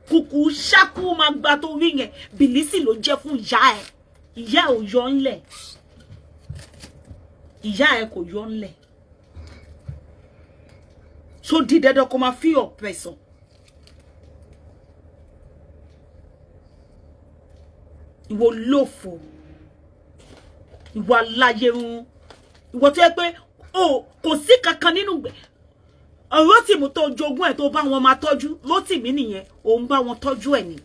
kúkú ṣákú máa gba tó rí yẹn bìlísì ló jẹ́ fún ìyá ẹ ìyá ò yọ ńlẹ̀ ìyá ẹ kò yọ ńlẹ̀ so di dandan kó máa fi oppressor ìwọ lófo ìwọ aláyérun ìwọ tó yẹ pé kò sí kankan nínú Rótìmí tó jogún ẹ̀ tó bá wọn máa tọ́jú Rótìmí nìyẹn òun bá wọn tọ́jú ẹ̀ ni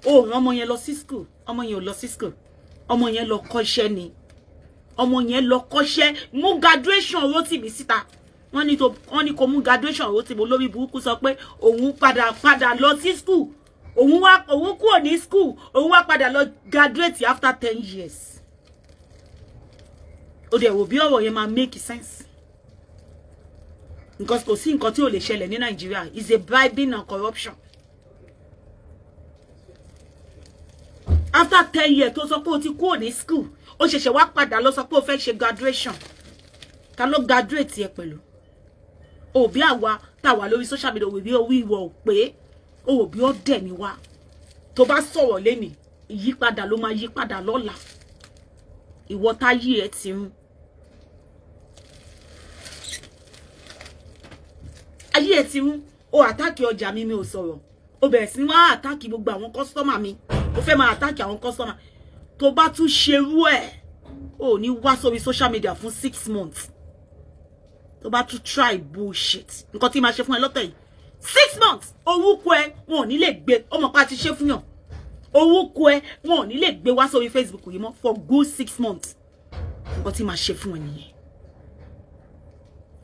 ó rán ọmọ yẹn lọ sí school ọmọ yẹn ò lọ sí school ọmọ yẹn lọ kọ́ṣẹ́ ni ọmọ yẹn lọ kọ́ṣẹ́ mú graduation Rótìmí síta wọ́n ní kó mú graduation Rótìmí olórí burúkú sọ pé òun padà lọ sí school òun kúrò ní school òun wá padà lọ graduate after 10 years ó dẹ̀ wò bí ọ̀rọ̀ yẹn máa make sense because kò sí nǹkan tí ò lè ṣẹlẹ̀ ní Nàìjíríà is a bribing and corruption after 10 years tó sọ pé ó ti kúrò ní school ó ṣẹ̀ṣẹ̀ wá padà lọ sọ pé ó fẹ́ ṣe graduation ta ló graduate yẹ pẹ̀lú òbí àwa táwa lórí social media òbí owó ìwọ ò pé òbí ó dẹ̀ ní wá tó bá sọ̀rọ̀ lẹ́nìí ìyípadà ló máa yípadà lọ́la ìwọ táyé ẹ ti rún ayé ẹ ti rún ó àtàkì ọjà mi ò sọ̀rọ̀ ó bẹ̀rẹ̀ sí wá àtàkì gbogbo àwọn customer mi ó fẹ́ máa àtàkì àwọn customer tó bá tún ṣerú ẹ̀ ó ní wá sórí social media fún 6 months tó bá tún try bullshit nǹkan tí máa ṣe fún ẹ lọ́tẹ̀ yìí 6 months orúkọ ẹ wọn ò ní lè gbé ọmọ pa ti ṣe fún yàn orúkọ ẹ wọn ò ní lè gbé wá sórí Facebook yìí mọ́ for good 6 months nǹkan tí máa ṣe fún ẹ nìyẹn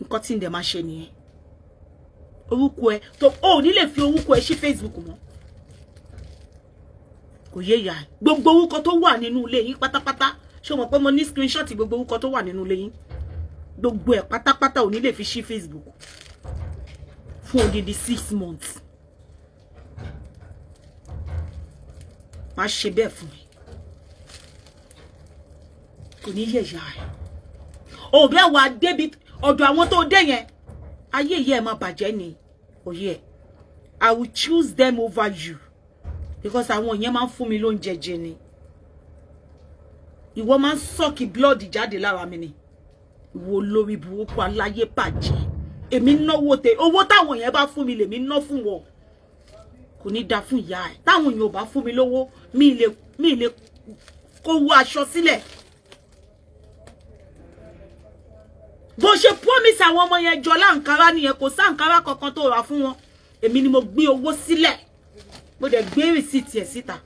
nǹkan tí ń dẹ̀ máa ṣe nìyẹn orúkọ ẹ tó ò ní lè fi orúkọ ẹ sí Facebook mọ́ kò yé ya gbogbo orúkọ tó wà nínú ilé yín pátápátá ṣé o mọ̀ pé mo ní screenshot gbogbo orúkọ tó wà nínú ilé yín gbogbo ẹ̀ pátápátá ò ní lè fi sí Facebook fún odidi 6 months má ṣe bẹ́ẹ̀ fún mi kò ní yẹ ya ẹ òbí àwa débi ọ̀dọ̀ àwọn tó dé yẹn ayé yẹ ẹ má bàjẹ́ ni òye ẹ I will choose them over you because àwọn yẹn máa ń fún mi lóúnjẹ jẹ ni ìwọ máa ń sọ́ọ̀kì blood jáde lára mi ni ìwọ lórí burúkú aláyé bàjẹ́ èmi náwó tẹ owó táwọn yẹn bá fún mi lèmi ná fún wọn kò ní dá fún ìyá ẹ táwọn yẹn ò bá fún mi lówó mi lè kó wọ aṣọ sílẹ̀ bó ṣe promise àwọn ọmọ yẹn jọ láǹkárá nìyẹn kò sáǹkárá kankan tó rà fún wọn èmi ni mo gbé owó sílẹ̀ mo dẹ̀ gbé receipt ẹ̀ síta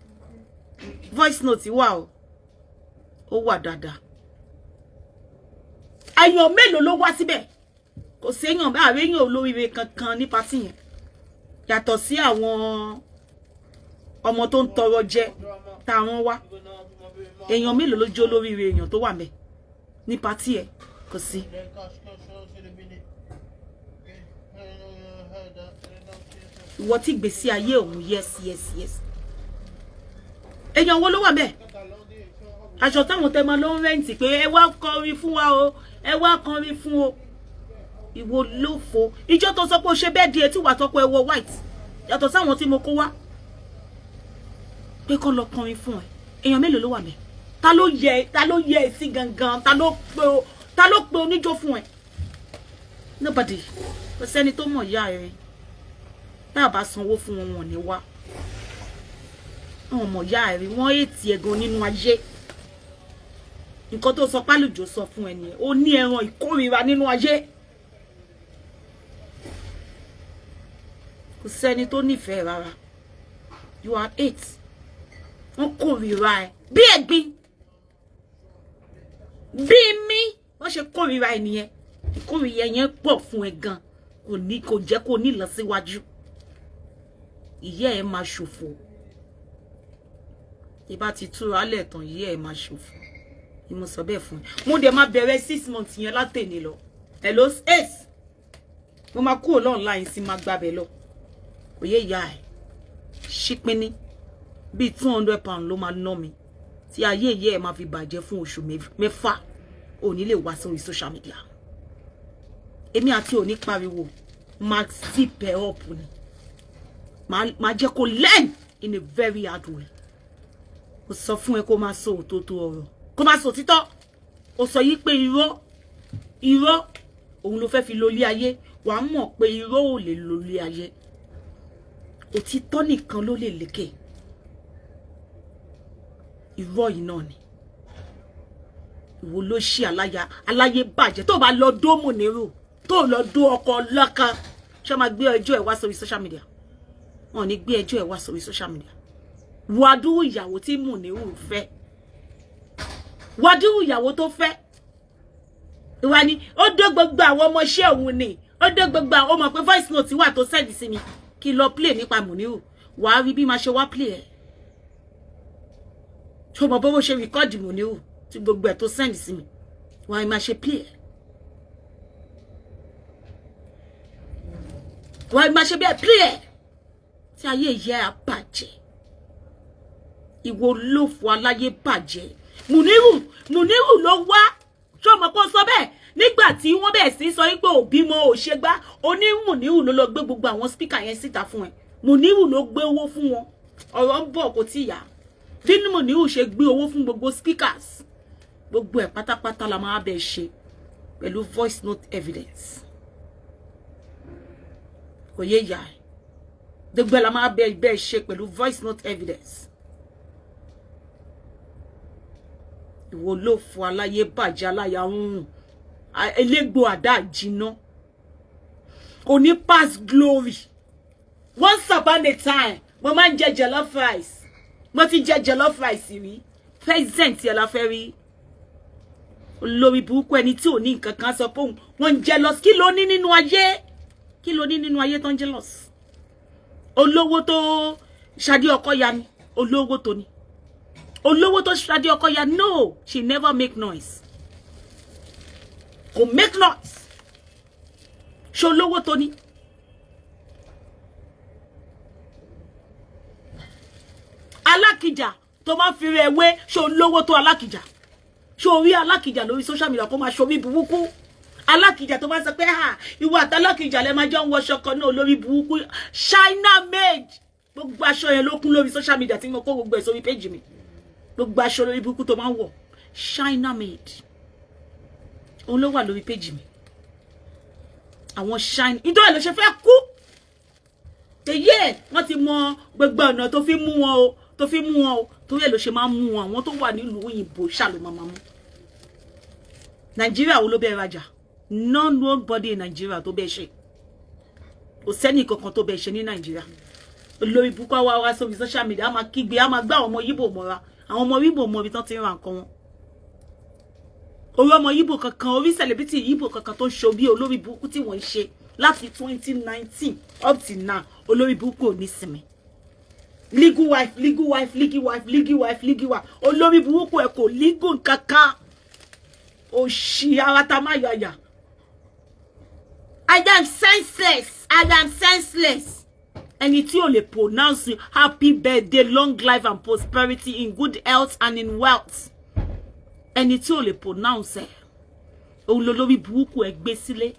voice note wà ó wà dáadáa èèyàn mélòó ló wá síbẹ̀ kò séèyàn bá àréyàn olóríire kankan ní pátì yẹn yàtọ̀ sí àwọn ọmọ tó ń tọrọ jẹ táwọn wá èèyàn mélòó ló jẹ́ olóríire èèyàn tó wà ńbẹ̀ ní pátì ẹ̀ kò sí. ìwọ tí gbèsè ayé òun yes èèyàn wo ló wà ńbẹ̀ aṣọ táwọn tẹ máa lọ ń rẹ́ǹtì pé ẹ wá kọrin fún wa o ẹ wá kọrin fún o ìwọ lófo ìjọ tó sọ pé ó ṣe bẹ́ẹ̀ di etí wà tọ́pọ̀ ẹ wọ white yàtọ̀ sáwọn tí mo kó wá pé kọ́ lọ kọrin fún ẹ èèyàn mélòó ló wà ńbẹ̀ ta ló yẹ sí gangan ta ló pe oníjó fún ẹ nobody kò sẹ́ni tó mọ̀ ìyá rẹ tá a bá sanwó fún wọn wọn ní wá wọn mọ̀ ìyá rẹ wọ́n ètì ẹ̀gan nínú ayé nǹkan tó sọ pálùjọ sọ fún ẹ nìyẹn ó ní ẹran ìkórìíra nínú ayé kò sẹ́ni tó nífẹ̀ẹ́ rárá you are 8 wọ́n kórìíra ẹ bí ẹ̀gbin bí mi wọ́n ṣe kórìíra ẹ nìyẹn ìkórìíra yẹn pọ̀ fún ẹ gan kò jẹ́ kó ní lọ síwájú. Ìyá ẹ máa ṣòfò. Ìbá ti túra lẹ̀ tán, ìyá ẹ máa ṣòfò. Mo sọ bẹ́ẹ̀ fún ẹ. Mo dẹ̀ máa bẹ̀rẹ̀ 6 months yẹn látẹ̀ni lọ. Hello, Ace. Mo máa kúrò online sí máa gbàbẹ̀ lọ. Oyè ìyá ẹ̀. Ṣípínní. Bí 200 pounds ló máa ná mi. Tí ayé ìyá ẹ̀ máa fi bàjẹ́ fún oṣù mẹ́fà. Ò ní lè wá sórí social media. Èmi àti òní pariwo. Máa zip ẹ up ni. Máa jẹ́ kó learn in a very hard way. Mo sọ fún ẹ kó máa sọ òtótó ọ̀rọ̀. Kó máa sọ òtítọ́. Ó sọ yí pé irọ́ òun ló fẹ́ fi lólé ayé. Wàá mọ̀ pé irọ́ ò lè lólé ayé. Òtítọ́ nìkan ló lè lékè. Irọ́ yìí náà ni. Ìwọ ló ṣe aláyé bàjẹ́ tó bá lọ dó Mùnírù tó lọ dó ọkọ lọ́kàn. Ṣé máa gbé ẹjọ́ ẹ̀ wá sórí social media? Wọ́n ní gbé ẹjọ́ ẹ̀ wá sórí social media. Wàdúrú ìyàwó tí Mùnírù fẹ́. Wàdúrú ìyàwó tó fẹ́. Ìwà ni ó dó gbogbo àwọn ọmọọṣẹ́ òun ni. Ó dó gbogbo àwọn ọmọ pé voice note wà tó send sí mi. Kí lọ play nípa Mùnírù. Wàá rí bí máa ṣe wá play ẹ̀. Ṣé mo bó ṣe record Mùnírù tí gbogbo ẹ̀ tó send sí mi. Wàá máa ṣe play ẹ̀. Wàá máa ṣe bẹ́ẹ̀ play ẹ̀. Tí ayé ìyá ẹ̀ bàjẹ́. Ìwọ olófò aláyé bàjẹ́. Mùnírù ló wá. Ṣé o mọ̀ pé ó sọ bẹ́ẹ̀? Nígbà tí wọ́n bẹ̀rẹ̀ sí sọ wípé òbí mo ò ṣe gbá, Mùnírù ló lọ gbé gbogbo àwọn speaker yẹn síta fún ẹ. Mùnírù ló gbé owó fún wọn. Ọ̀rọ̀ ń bọ̀ kò tí yá. Bí Mùnírù ṣe gbé owó fún gbogbo speakers. Gbogbo ẹ̀ pátápátá la máa bẹ̀ ṣe pẹ̀lú voice note evidence. Kò yé ìyá ẹ̀. Gbogbo ẹ̀ la máa bẹ̀ ṣe pẹ̀lú voice note evidence. Ìwọ ló fọ aláyé bàjẹ́ aláya rúnrún. Elégbò àdá jiná. Kò ní pass glory. Once upon a time, mo máa ń jẹ jollof rice. Mo ti jẹ jollof rice rí. Present yẹn la fẹ́ rí. Olórí burúkú ẹni tí ò ní nǹkan kan sọ pé wọ́n ń jealous. Kí ló ní nínú ayé? Kí ló ní nínú ayé tó ń jealous? Olówó tó Ṣadé Ọkọya ni. Olówó tó ni. Olówó tó Ṣadé Ọkọya, no, she never make noise. Kò make noise. Ṣé olówó tó ni? Alákìjà tó máa fi rẹ̀ wé ṣé olówó tó Alákìjà? Ṣé orí Alákìjà lórí social media kó máa ṣorí burúkú? Alákìjà tó máa sọ pé ìwọ àti Alákìjà lẹ máa jọ ń wọṣọ kan náà lórí burúkú. China made. Gbogbo aṣọ yẹn ló kún lórí social media tí mo kó gbogbo ẹ̀ sórí page mi. Gbogbo aṣọ lórí burúkú tó máa ń wọ̀. China made. Òun ló wà lórí page mi. Àwọn China. Ìdọ́ ẹ̀ ló ṣe fẹ́ kú. Èyí wọ́n ti mọ gbogbo ọ̀nà tó fi mú wọn o. Tó fi mú wọn o. Torí ẹ̀ ló ṣe máa ń mú wọn. Àwọn tó wà nílùú òyìnbó ṣàlò máa mú. Nàìjíríà wo ló bẹ́ẹ̀ rajà? Nobody in Nigeria tó bẹ́ẹ̀ ṣe. Kò sẹ́ni kankan tó bẹ́ẹ̀ ṣe ní Nàìjíríà. Olórí burúkú wá sórí social media. A máa kígbe, a máa gbá àwọn ọmọ Yíbò mọ́ra. Àwọn ọmọ Yíbò mọ ibi tán ti ń ra nǹkan wọn. Orí ọmọ Yíbò kankan, orí celebrity Yíbò kankan tó ń ṣe bí olórí burúkú tí wọ́n ń ṣe láti 2019 up till now. Olórí burúkú ò ní sinmi. Legal wife. Olórí burúkú ẹ kò legal kankan. Òṣì arata má yàyà. I am senseless. Ẹni tí ò lè pronounce happy birthday, long life and prosperity in good health and in wealth. Ẹni tí ò lè pronounce ẹ̀. Òun lolórí burúkú ẹ gbé sílé.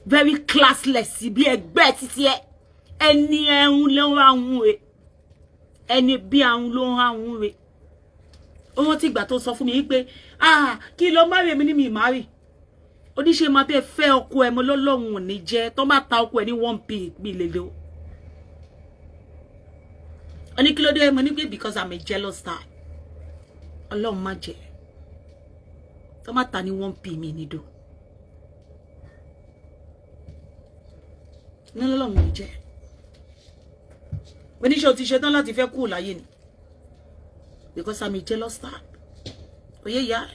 Very classless bí ẹgbẹ́ títí ẹ. Ẹni ẹ̀hún ló ń ráhùn rẹ̀. Ẹni bí àhún ló ń ráhùn rẹ̀. Ó ti gbà tó sọ fún mi pé kí ló marry mi ní mi marry. Oníṣe máa bẹ́ẹ̀ fẹ́ ọkọ ẹ mo lọ́lọ́run ò ní jẹ́ tó máa ta ọkọ ẹ ní 1p bí lele o. Oni kí ló dé mo ní pé because I'm a jealous type. Ọlọ́run má jẹ́. Tó máa ta ní 1p mi ní do. Ní lọ́lọ́run ò ní jẹ́. Oníṣe ò ti ṣe tán láti fẹ́ kú láyé ni. Because I'm a jealous type. Oh yeah.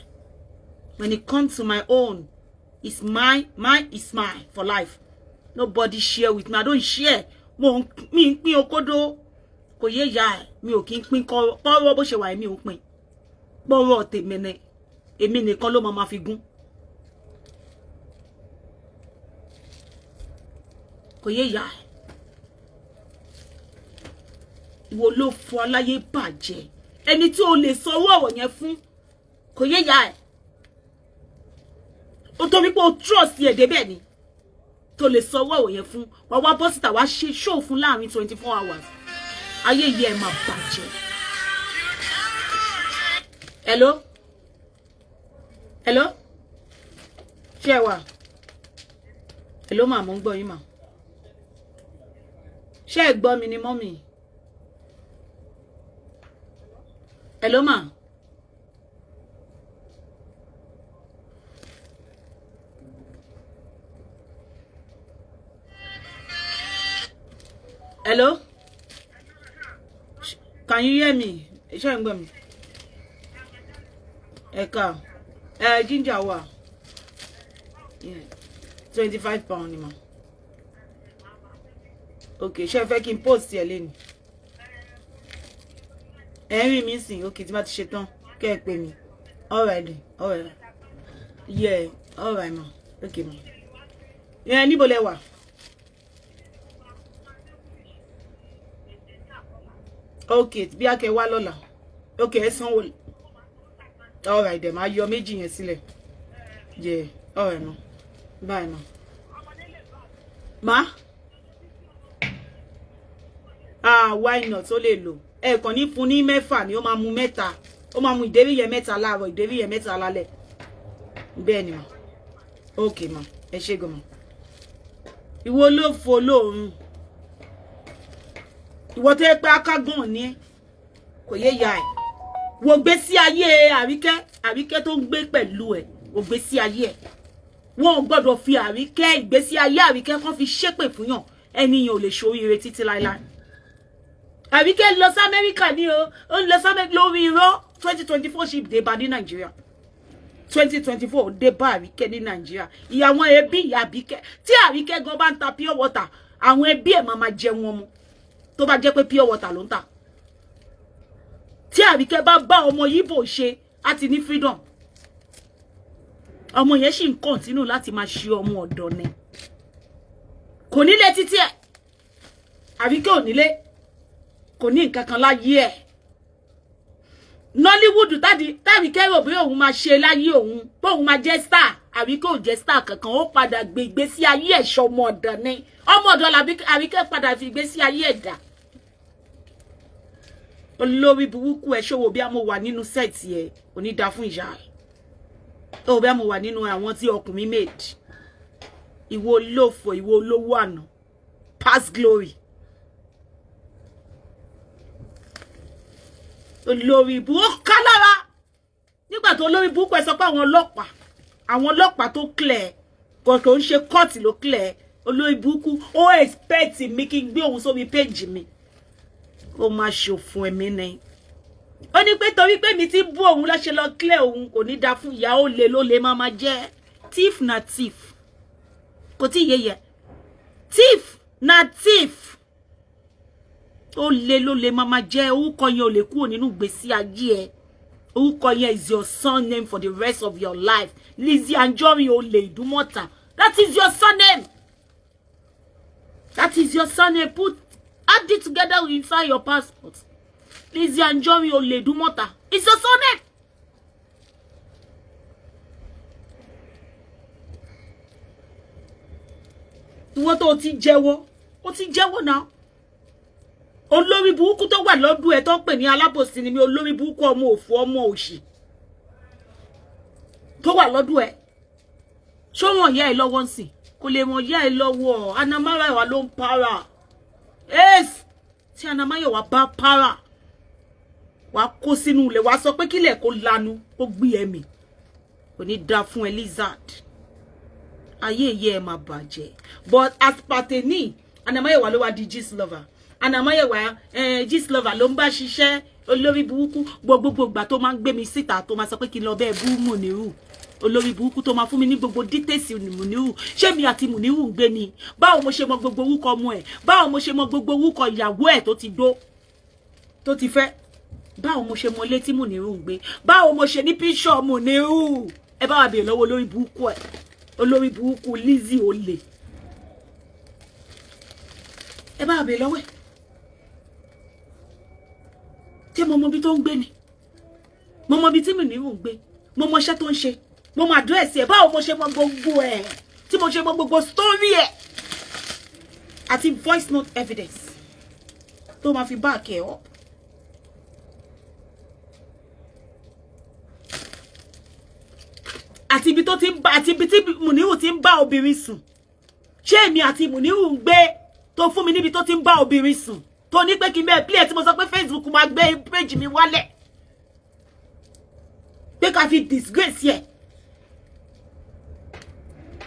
When it comes to my own, it's mine is mine for life. Nobody share with me. I don't share. Mi pín okodo. Kò yé ya mi ò kí ń pín kọ́rọ̀ bó ṣe wà mi ò pín. Bọ́rọ̀ tèmi ni. Èmi nìkan ló máa fi gún. Kò yé ya. Ìwọ ló fọ aláyé bàjẹ́. Ẹni tí o lè sọ ọ̀rọ̀ yẹn fún. Kò yé ya. Ó tó wí pé o trust ye débẹ̀ ni. Tó lè sọ ọ̀rọ̀ yẹn fún. Wá wá bọ́ síta wá ṣe show fún láàrin 24 hours. Ayé yẹ máa bàjẹ́. Hello? Hello? Ṣé wà? Hello ma, mo ń gbọ́ yín ma. Ṣé ẹ gbọ́ mi ni mọ́mì? Hello ma. Hello? Can you hear me? Ṣé ẹ ń gbọ́ mi? Eka. Ginger wa. Yeah. 25 pounds ni ma. Okay, ṣé ẹ fẹ́ kí n post ẹ lẹ́nu? Rí mi sìn, okay, tí bá ti ṣe tán, kẹ́ ẹ pè mí. All right. Yeah, all right ma. Okay ma. Yeah, níbo lẹ wà? Okay, bí a kẹ́ wá lọ́la. Okay, ẹ sanwó. All right then, máa yọ méjì yẹn sílẹ̀. Yeah, all right ma. Bye ma. Ma? Why not? Ó lè lò. Ẹ kàn ní fún ní mẹ́fà ni ó máa mú mẹ́ta. Ó máa mú ìdérí yẹn mẹ́ta láàárọ̀, ìdérí yẹn mẹ́ta lálẹ́. Bẹ́ẹ̀ ni ma. Okay ma. Ẹ ṣé gan ma. Ìwọ ló fò lóòrùn. Ìwọ tó yẹ pé akágàn ni kò yé ya ẹ. Wo gbé sí ayé Àríkẹ́ tó ń gbé pẹ̀lú ẹ. Wo gbé sí ayé ẹ. Wọ́n gbọ́dọ̀ fi Àríkẹ́ ìgbésí ayé Àríkẹ́ kan fi ṣépè fún yàn. Ẹni yẹn ò lè ṣoríire títí láíláí. Àríkẹ́ lọ sí Amẹ́ríkà ní o. Ó lọ sí Amẹ́ríkà lórí irọ́. 2024 ship dé bá ní Nàìjíríà. 2024 dé bá Àríkẹ́ ní Nàìjíríà. Ìyàwó ẹbí ìyá Àríkẹ́. Tí Àríkẹ́ gan bá ń ta pure water, àwọn ẹbí ẹ̀ máa jẹ wọn mu. Tó bá jẹ́ pé pure water ló ń tà. Tí Àríkẹ́ bá bá ọmọ Yíbò ṣe, á ti ní freedom. Ọmọ yẹn sì ń continue láti máa ṣe ọmọ ọ̀dọ̀ ni. Kò nílé títí ẹ̀. Àríkẹ́ ò nílé. Kò ní nǹkan kan láyé ẹ̀. Nollywood Àríkẹ́ rò bí òun máa ṣe láyé òun. Bó òun máa jẹ́ star. Àríkẹ́ ò jẹ́ star kankan. Ó padà gbé ìgbésí ayé ẹ̀ ṣọmọ ọ̀dọ̀ ni. Ọmọ ọ̀dọ̀ Àríkẹ́ padà fi ìgbésí ayé ẹ̀ dà. Olórí burúkú ẹ̀ ṣòwò bí a mo wà nínú set ẹ̀ òní dá fún ìyá ẹ̀. Ó bí a mo wà nínú àwọn tí ọkùnrin made. Ìwọ olófò, ìwọ olówó àná. Past glory. Olórí burúkú kálára. Nígbà tó olórí burúkú ẹ̀ sọ pé àwọn ọlọ́pàá tó clear kò ń ṣe court ló clear. Olórí burúkú ó expect mi kí n gbé òun sórí page mi. Ó máa ṣòfò ẹ̀mí ni. Ó ní pé torí pé mi ti bú òun lọ ṣe lọ clear òun kò ní dá fún ìyá ó lè ló lè máa jẹ́. Thief na thief. Kò tí yeye. Thief na thief. Ó lè ló lè máa jẹ́. Orúkọ yẹn ò lè kúrò nínú ìgbésí ayé ẹ. Orúkọ yẹn is your surname for the rest of your life. Lizzy Anjorin Olè Ìdúmọ̀tà. That is your surname. That is your surname. Add it together inside your passport. Lizzy Anjorin Olè Ìdúmọ̀tà. It's your surname. Ìwọ tó ti jẹ́wọ́. Ó ti jẹ́wọ́ náà. Olórí burúkú tó wà lọ́dún ẹ̀ tó pè ní alábòsí ni mi olórí burúkú ọmọ òfò ọmọ òṣì. Tó wà lọ́dún ẹ̀. Ṣó wọ́n yá ẹ lọ́wọ́ nsìn. Kò lè wọ́n yá ẹ lọ́wọ́. Mayowa ló ń para. Yes. Tí Mayowa bá para. Wà kó sínú ilẹ̀ wà sọ pé kílẹ̀ kó lanu ó gbé ẹ̀mí. Kò ní dá fún ẹ Lizard. Ayé yẹ ẹ máa bàjẹ́. But as pateni Mayowa ló wá di gist lover. Mayowa gist lover ló ń bá ṣiṣẹ́. olórí burúkú gbogbo ìgbà tó máa ń gbé mi síta tó máa sọ pé kí n lọ bẹ́ẹ̀ bú Muniru olórí burúkú tó máa fún mi ní gbogbo details Muniru ṣé mi àti Muniru ń gbé ni báwo mo ṣe mọ gbogbo orúkọ ọmọ ẹ̀ báwo mo ṣe mọ gbogbo orúkọ ìyàwó ẹ̀ tó ti dó tó ti fẹ́ báwo mo ṣe mọ ilé tí Muniru ń gbé báwo mo ṣe ní píṣọ Muniru ẹ bá wa bèèrè lọ́wọ́ olórí burúkú ẹ̀ olórí burúkú Lizzy olè ẹ bá wa bèèrè lọ́wọ́ ẹ̀ tí mo mọ bí tó ń gbé ni mo mọ bí tí Muniru ń gbé mo mọ iṣẹ́ tó ń ṣe mo mọ àdírẹ́sì ẹ̀ báwo mo ṣe mọ gbogbo ẹ̀ tí mo ṣe mọ gbogbo story ẹ̀ àti voice note evidence tó máa fi back ẹ̀ up. àti ibi tó ti ń bá àti ibi tí Muniru ti ń bá obìnrin sùn ṣé èmi àti Muniru ń gbé tó fún mi níbi tó ti ń bá obìnrin sùn tó ní pé kí n bẹ́ẹ̀ play tí mo sọ pé Facebook máa gbé page mi wálẹ̀ pé ká fi disgrace yẹ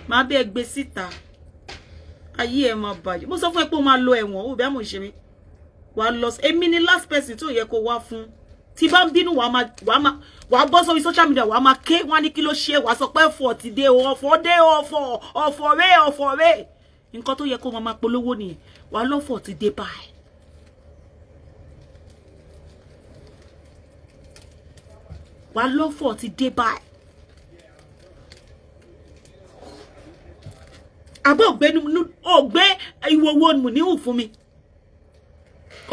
máa bẹ́ẹ̀ gbé síta ayé ẹ̀ máa bàjẹ́ mo sọ fún ẹ pé ó máa lọ ẹ̀wọ̀n ó bẹ́ẹ̀ mo ṣe mi wàá lọ èmi ni last person tó yẹ kó wá fún tí bá ń bínú wàá bọ́ sórí social media wàá máa ké wọ́n á ní kí ló ṣe wàá sọ pé ọ̀fọ̀ ti dé ọ̀fọ̀ dé ọ̀fọ̀ rẹ̀ nǹkan tó yẹ kó máa polówó nìyẹn wàá lọ́fọ̀ ti dé báyìí. wàá lọ́fọ̀ ti dé báyìí. àbọ̀ ògbé ìwòwò Muniru fún mi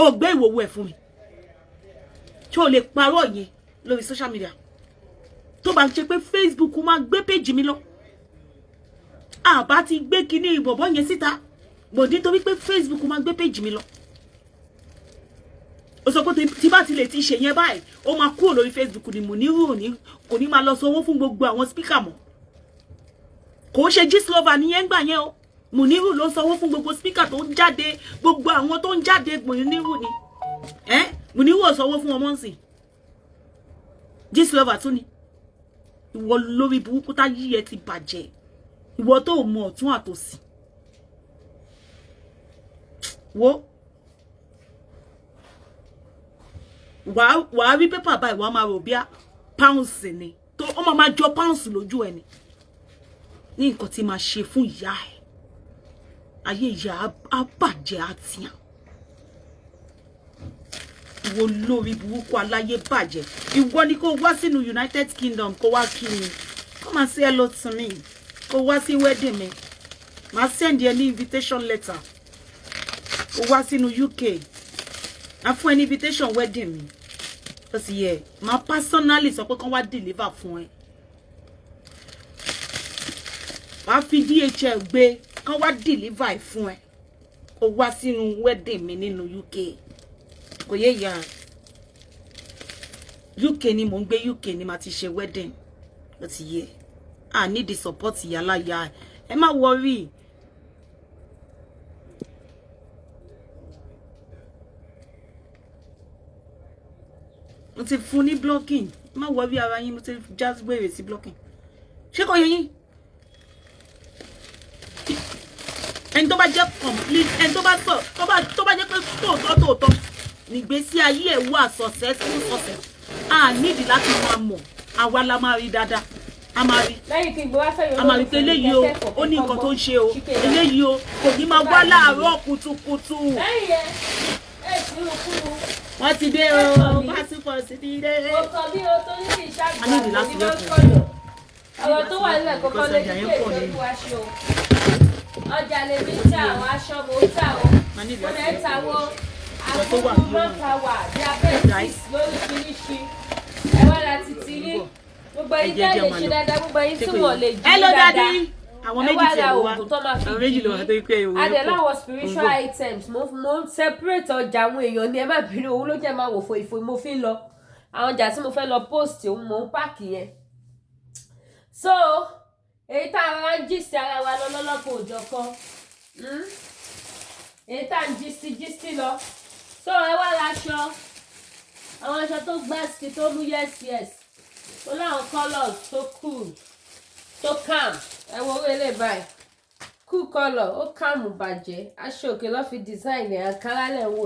ògbé ìwòwò ẹ̀ fún mi tí o lè parọ́ yẹn lórí social media tó bá ń ṣe pé Facebook máa gbé péjì mi lọ àbá ti gbé kíní ìbọ̀bọ̀ yẹn síta bò nítorí pé Facebook máa gbé péjì mi lọ ó sọ pé tí bá ti lè ti ṣe yẹn báyìí ó máa kúrò lórí Facebook ni Muniru kò ní máa lọ sanwó fún gbogbo àwọn speaker mọ́ kò ṣe Gistlover nìyẹn gbà yẹn o Muniru ló sanwó fún gbogbo speaker tó ń jáde gbogbo àwọn tó ń jáde Muniru ni Muniru ò sanwó fún ọmọ nsìn Gistlover tún ni ìwọ lórí burúkú tá yí ẹ ti bàjẹ́ ìwọ tó mọ ọ̀tún àtòsí wo wàá rí pépà báyìí wàá máa rò bí pounds ni tó ó máa jọ pounds lójú ẹni ní nǹkan tí máa ṣe fún ìyá ẹ ayé ìyá á bàjẹ́ àtìyàn ìwọ lórí burúkú aláyé bàjẹ́ ìwọ ni kó wá sínú United Kingdom kó wá kí mi come and say hello to me kó wá sí wedding mi màá send ẹ ní invitation letter kó wá sínú UK màá fún ẹ ní invitation wedding mi ó sì yẹ màá personally sọ pé kán wá deliver fún ẹ màá fi DHL gbé kán wá deliver fún ẹ kó wá sínú wedding mi nínú UK kò yé ìyá UK ni mò ń gbé UK ni màá ti ṣe wedding ó ti yẹ I need the support yàrá ya ẹ má worry mo ti fún ní blocking má worry ara yín mo ti just gbèrè sí blocking ṣé kò yé yín ẹni tó bá jẹ́ complete ẹni tó bá sọ tó bá jẹ́ pé tòótọ́ nígbésí ayé ẹ̀ wà successful a nídìí láti máa mọ̀ àwa la máa rí dáadáa a máa rí a máa rí pé eléyìí o ó ní nǹkan tó ń ṣe o eléyìí o kò ní máa wá láàárọ̀ kùtùkùtù wọ́n ti dé o pásítọ̀ sí ti dé a nídìí láti lẹ́kọ̀ọ́ ọ̀rọ̀ tó wà nílẹ̀ kọ́kọ́ lé ní pé ìlú aṣọ ọjà lè mi ta àwọn aṣọ mo ta o mo lè ta wọ́n àgbọ̀n mọ́ta wà bí abẹ́rẹ́ lórí fínísì ẹ wá láti ti rí gbogbo yín tẹ́ lè ṣe dáadáa gbogbo yín tí wọ́n lè jí dáadáa ẹ wá ra oògùn tó máa fi jí adẹ láwọn spiritual items mo ń separate ọjà àwọn èèyàn ní ẹ má bínú owó ló jẹ́ máa wò fò ìfò mo fi ń lọ àwọn ọjà tí mo fẹ́ lọ post òun mò ń pààkì yẹn so èyí tá a máa ń jí sí ara wa lọ́lọ́lọ́pọ̀ òjọ̀ kan èyí tá a ń jí sí lọ so ẹ wá láṣọ àwọn aṣọ tó gbẹ́sì tó mú yes tó láwọn colours tó cool tó calm ẹ wo owó ilé báyìí cool colour ó calm bàjẹ́ aṣọ òkè lọ́ fi design ẹ̀ àǹkárá lẹ̀ wò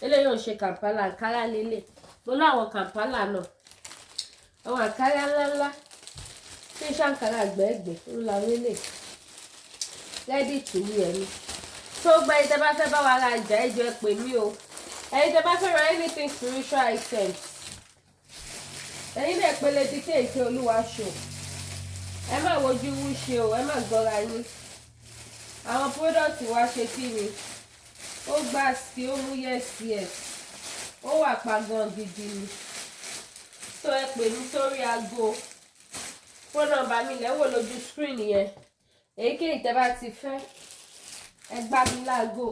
eléyìí ò ń ṣe kàmpálà àǹkárá lélẹ̀ mo láwọn Kampala náà àwọn àkàrà ńláńlá tí ṣàǹkàrà gbẹ́gbẹ́ ńlá wílé ready to wear ni. tó gba ẹ̀yin tẹ́ bá fẹ́ bá wa ra ìjà ẹjọ́ ẹ pè mí o. ẹ̀yin tẹ́ bá fẹ́ ra anything spiritual items ẹ̀yin náà pele díkẹ́ ìfẹ́ olúwa ṣò ẹ má wojú wú ṣe o ẹ má gbọ́ra yín. àwọn product wa ṣe kí ni ó gbà sí ó mú yes ó wà pa gan gidi ni. tó ẹ pè mí sórí aago phone number mi lẹ́wọ̀ lójú screen yẹn èyíkéyìí tẹ́ bá ti fẹ́ ẹ gbá mi láago.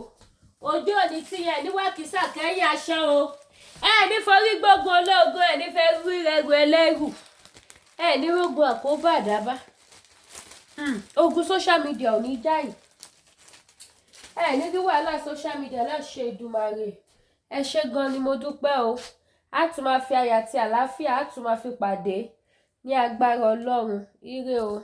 ojú òní tí yẹn ní wákìsà kẹ́yìn aṣọ o ẹ ní forí gbógun ológun ẹ ní fẹ́ rí rẹ̀gùn ẹlẹ́rù ẹ ní rògùn àkóbá àdábá ogun social media ò ní jáì ẹ ní kí wàhálà social media láṣẹ Èdùmàrè. ẹ ṣé gan ni mo dúpẹ́ o a tún máa fi ayọ̀ àti àlàáfíà a tún máa fi pàdé ní agbára Ọlọ́run ire o.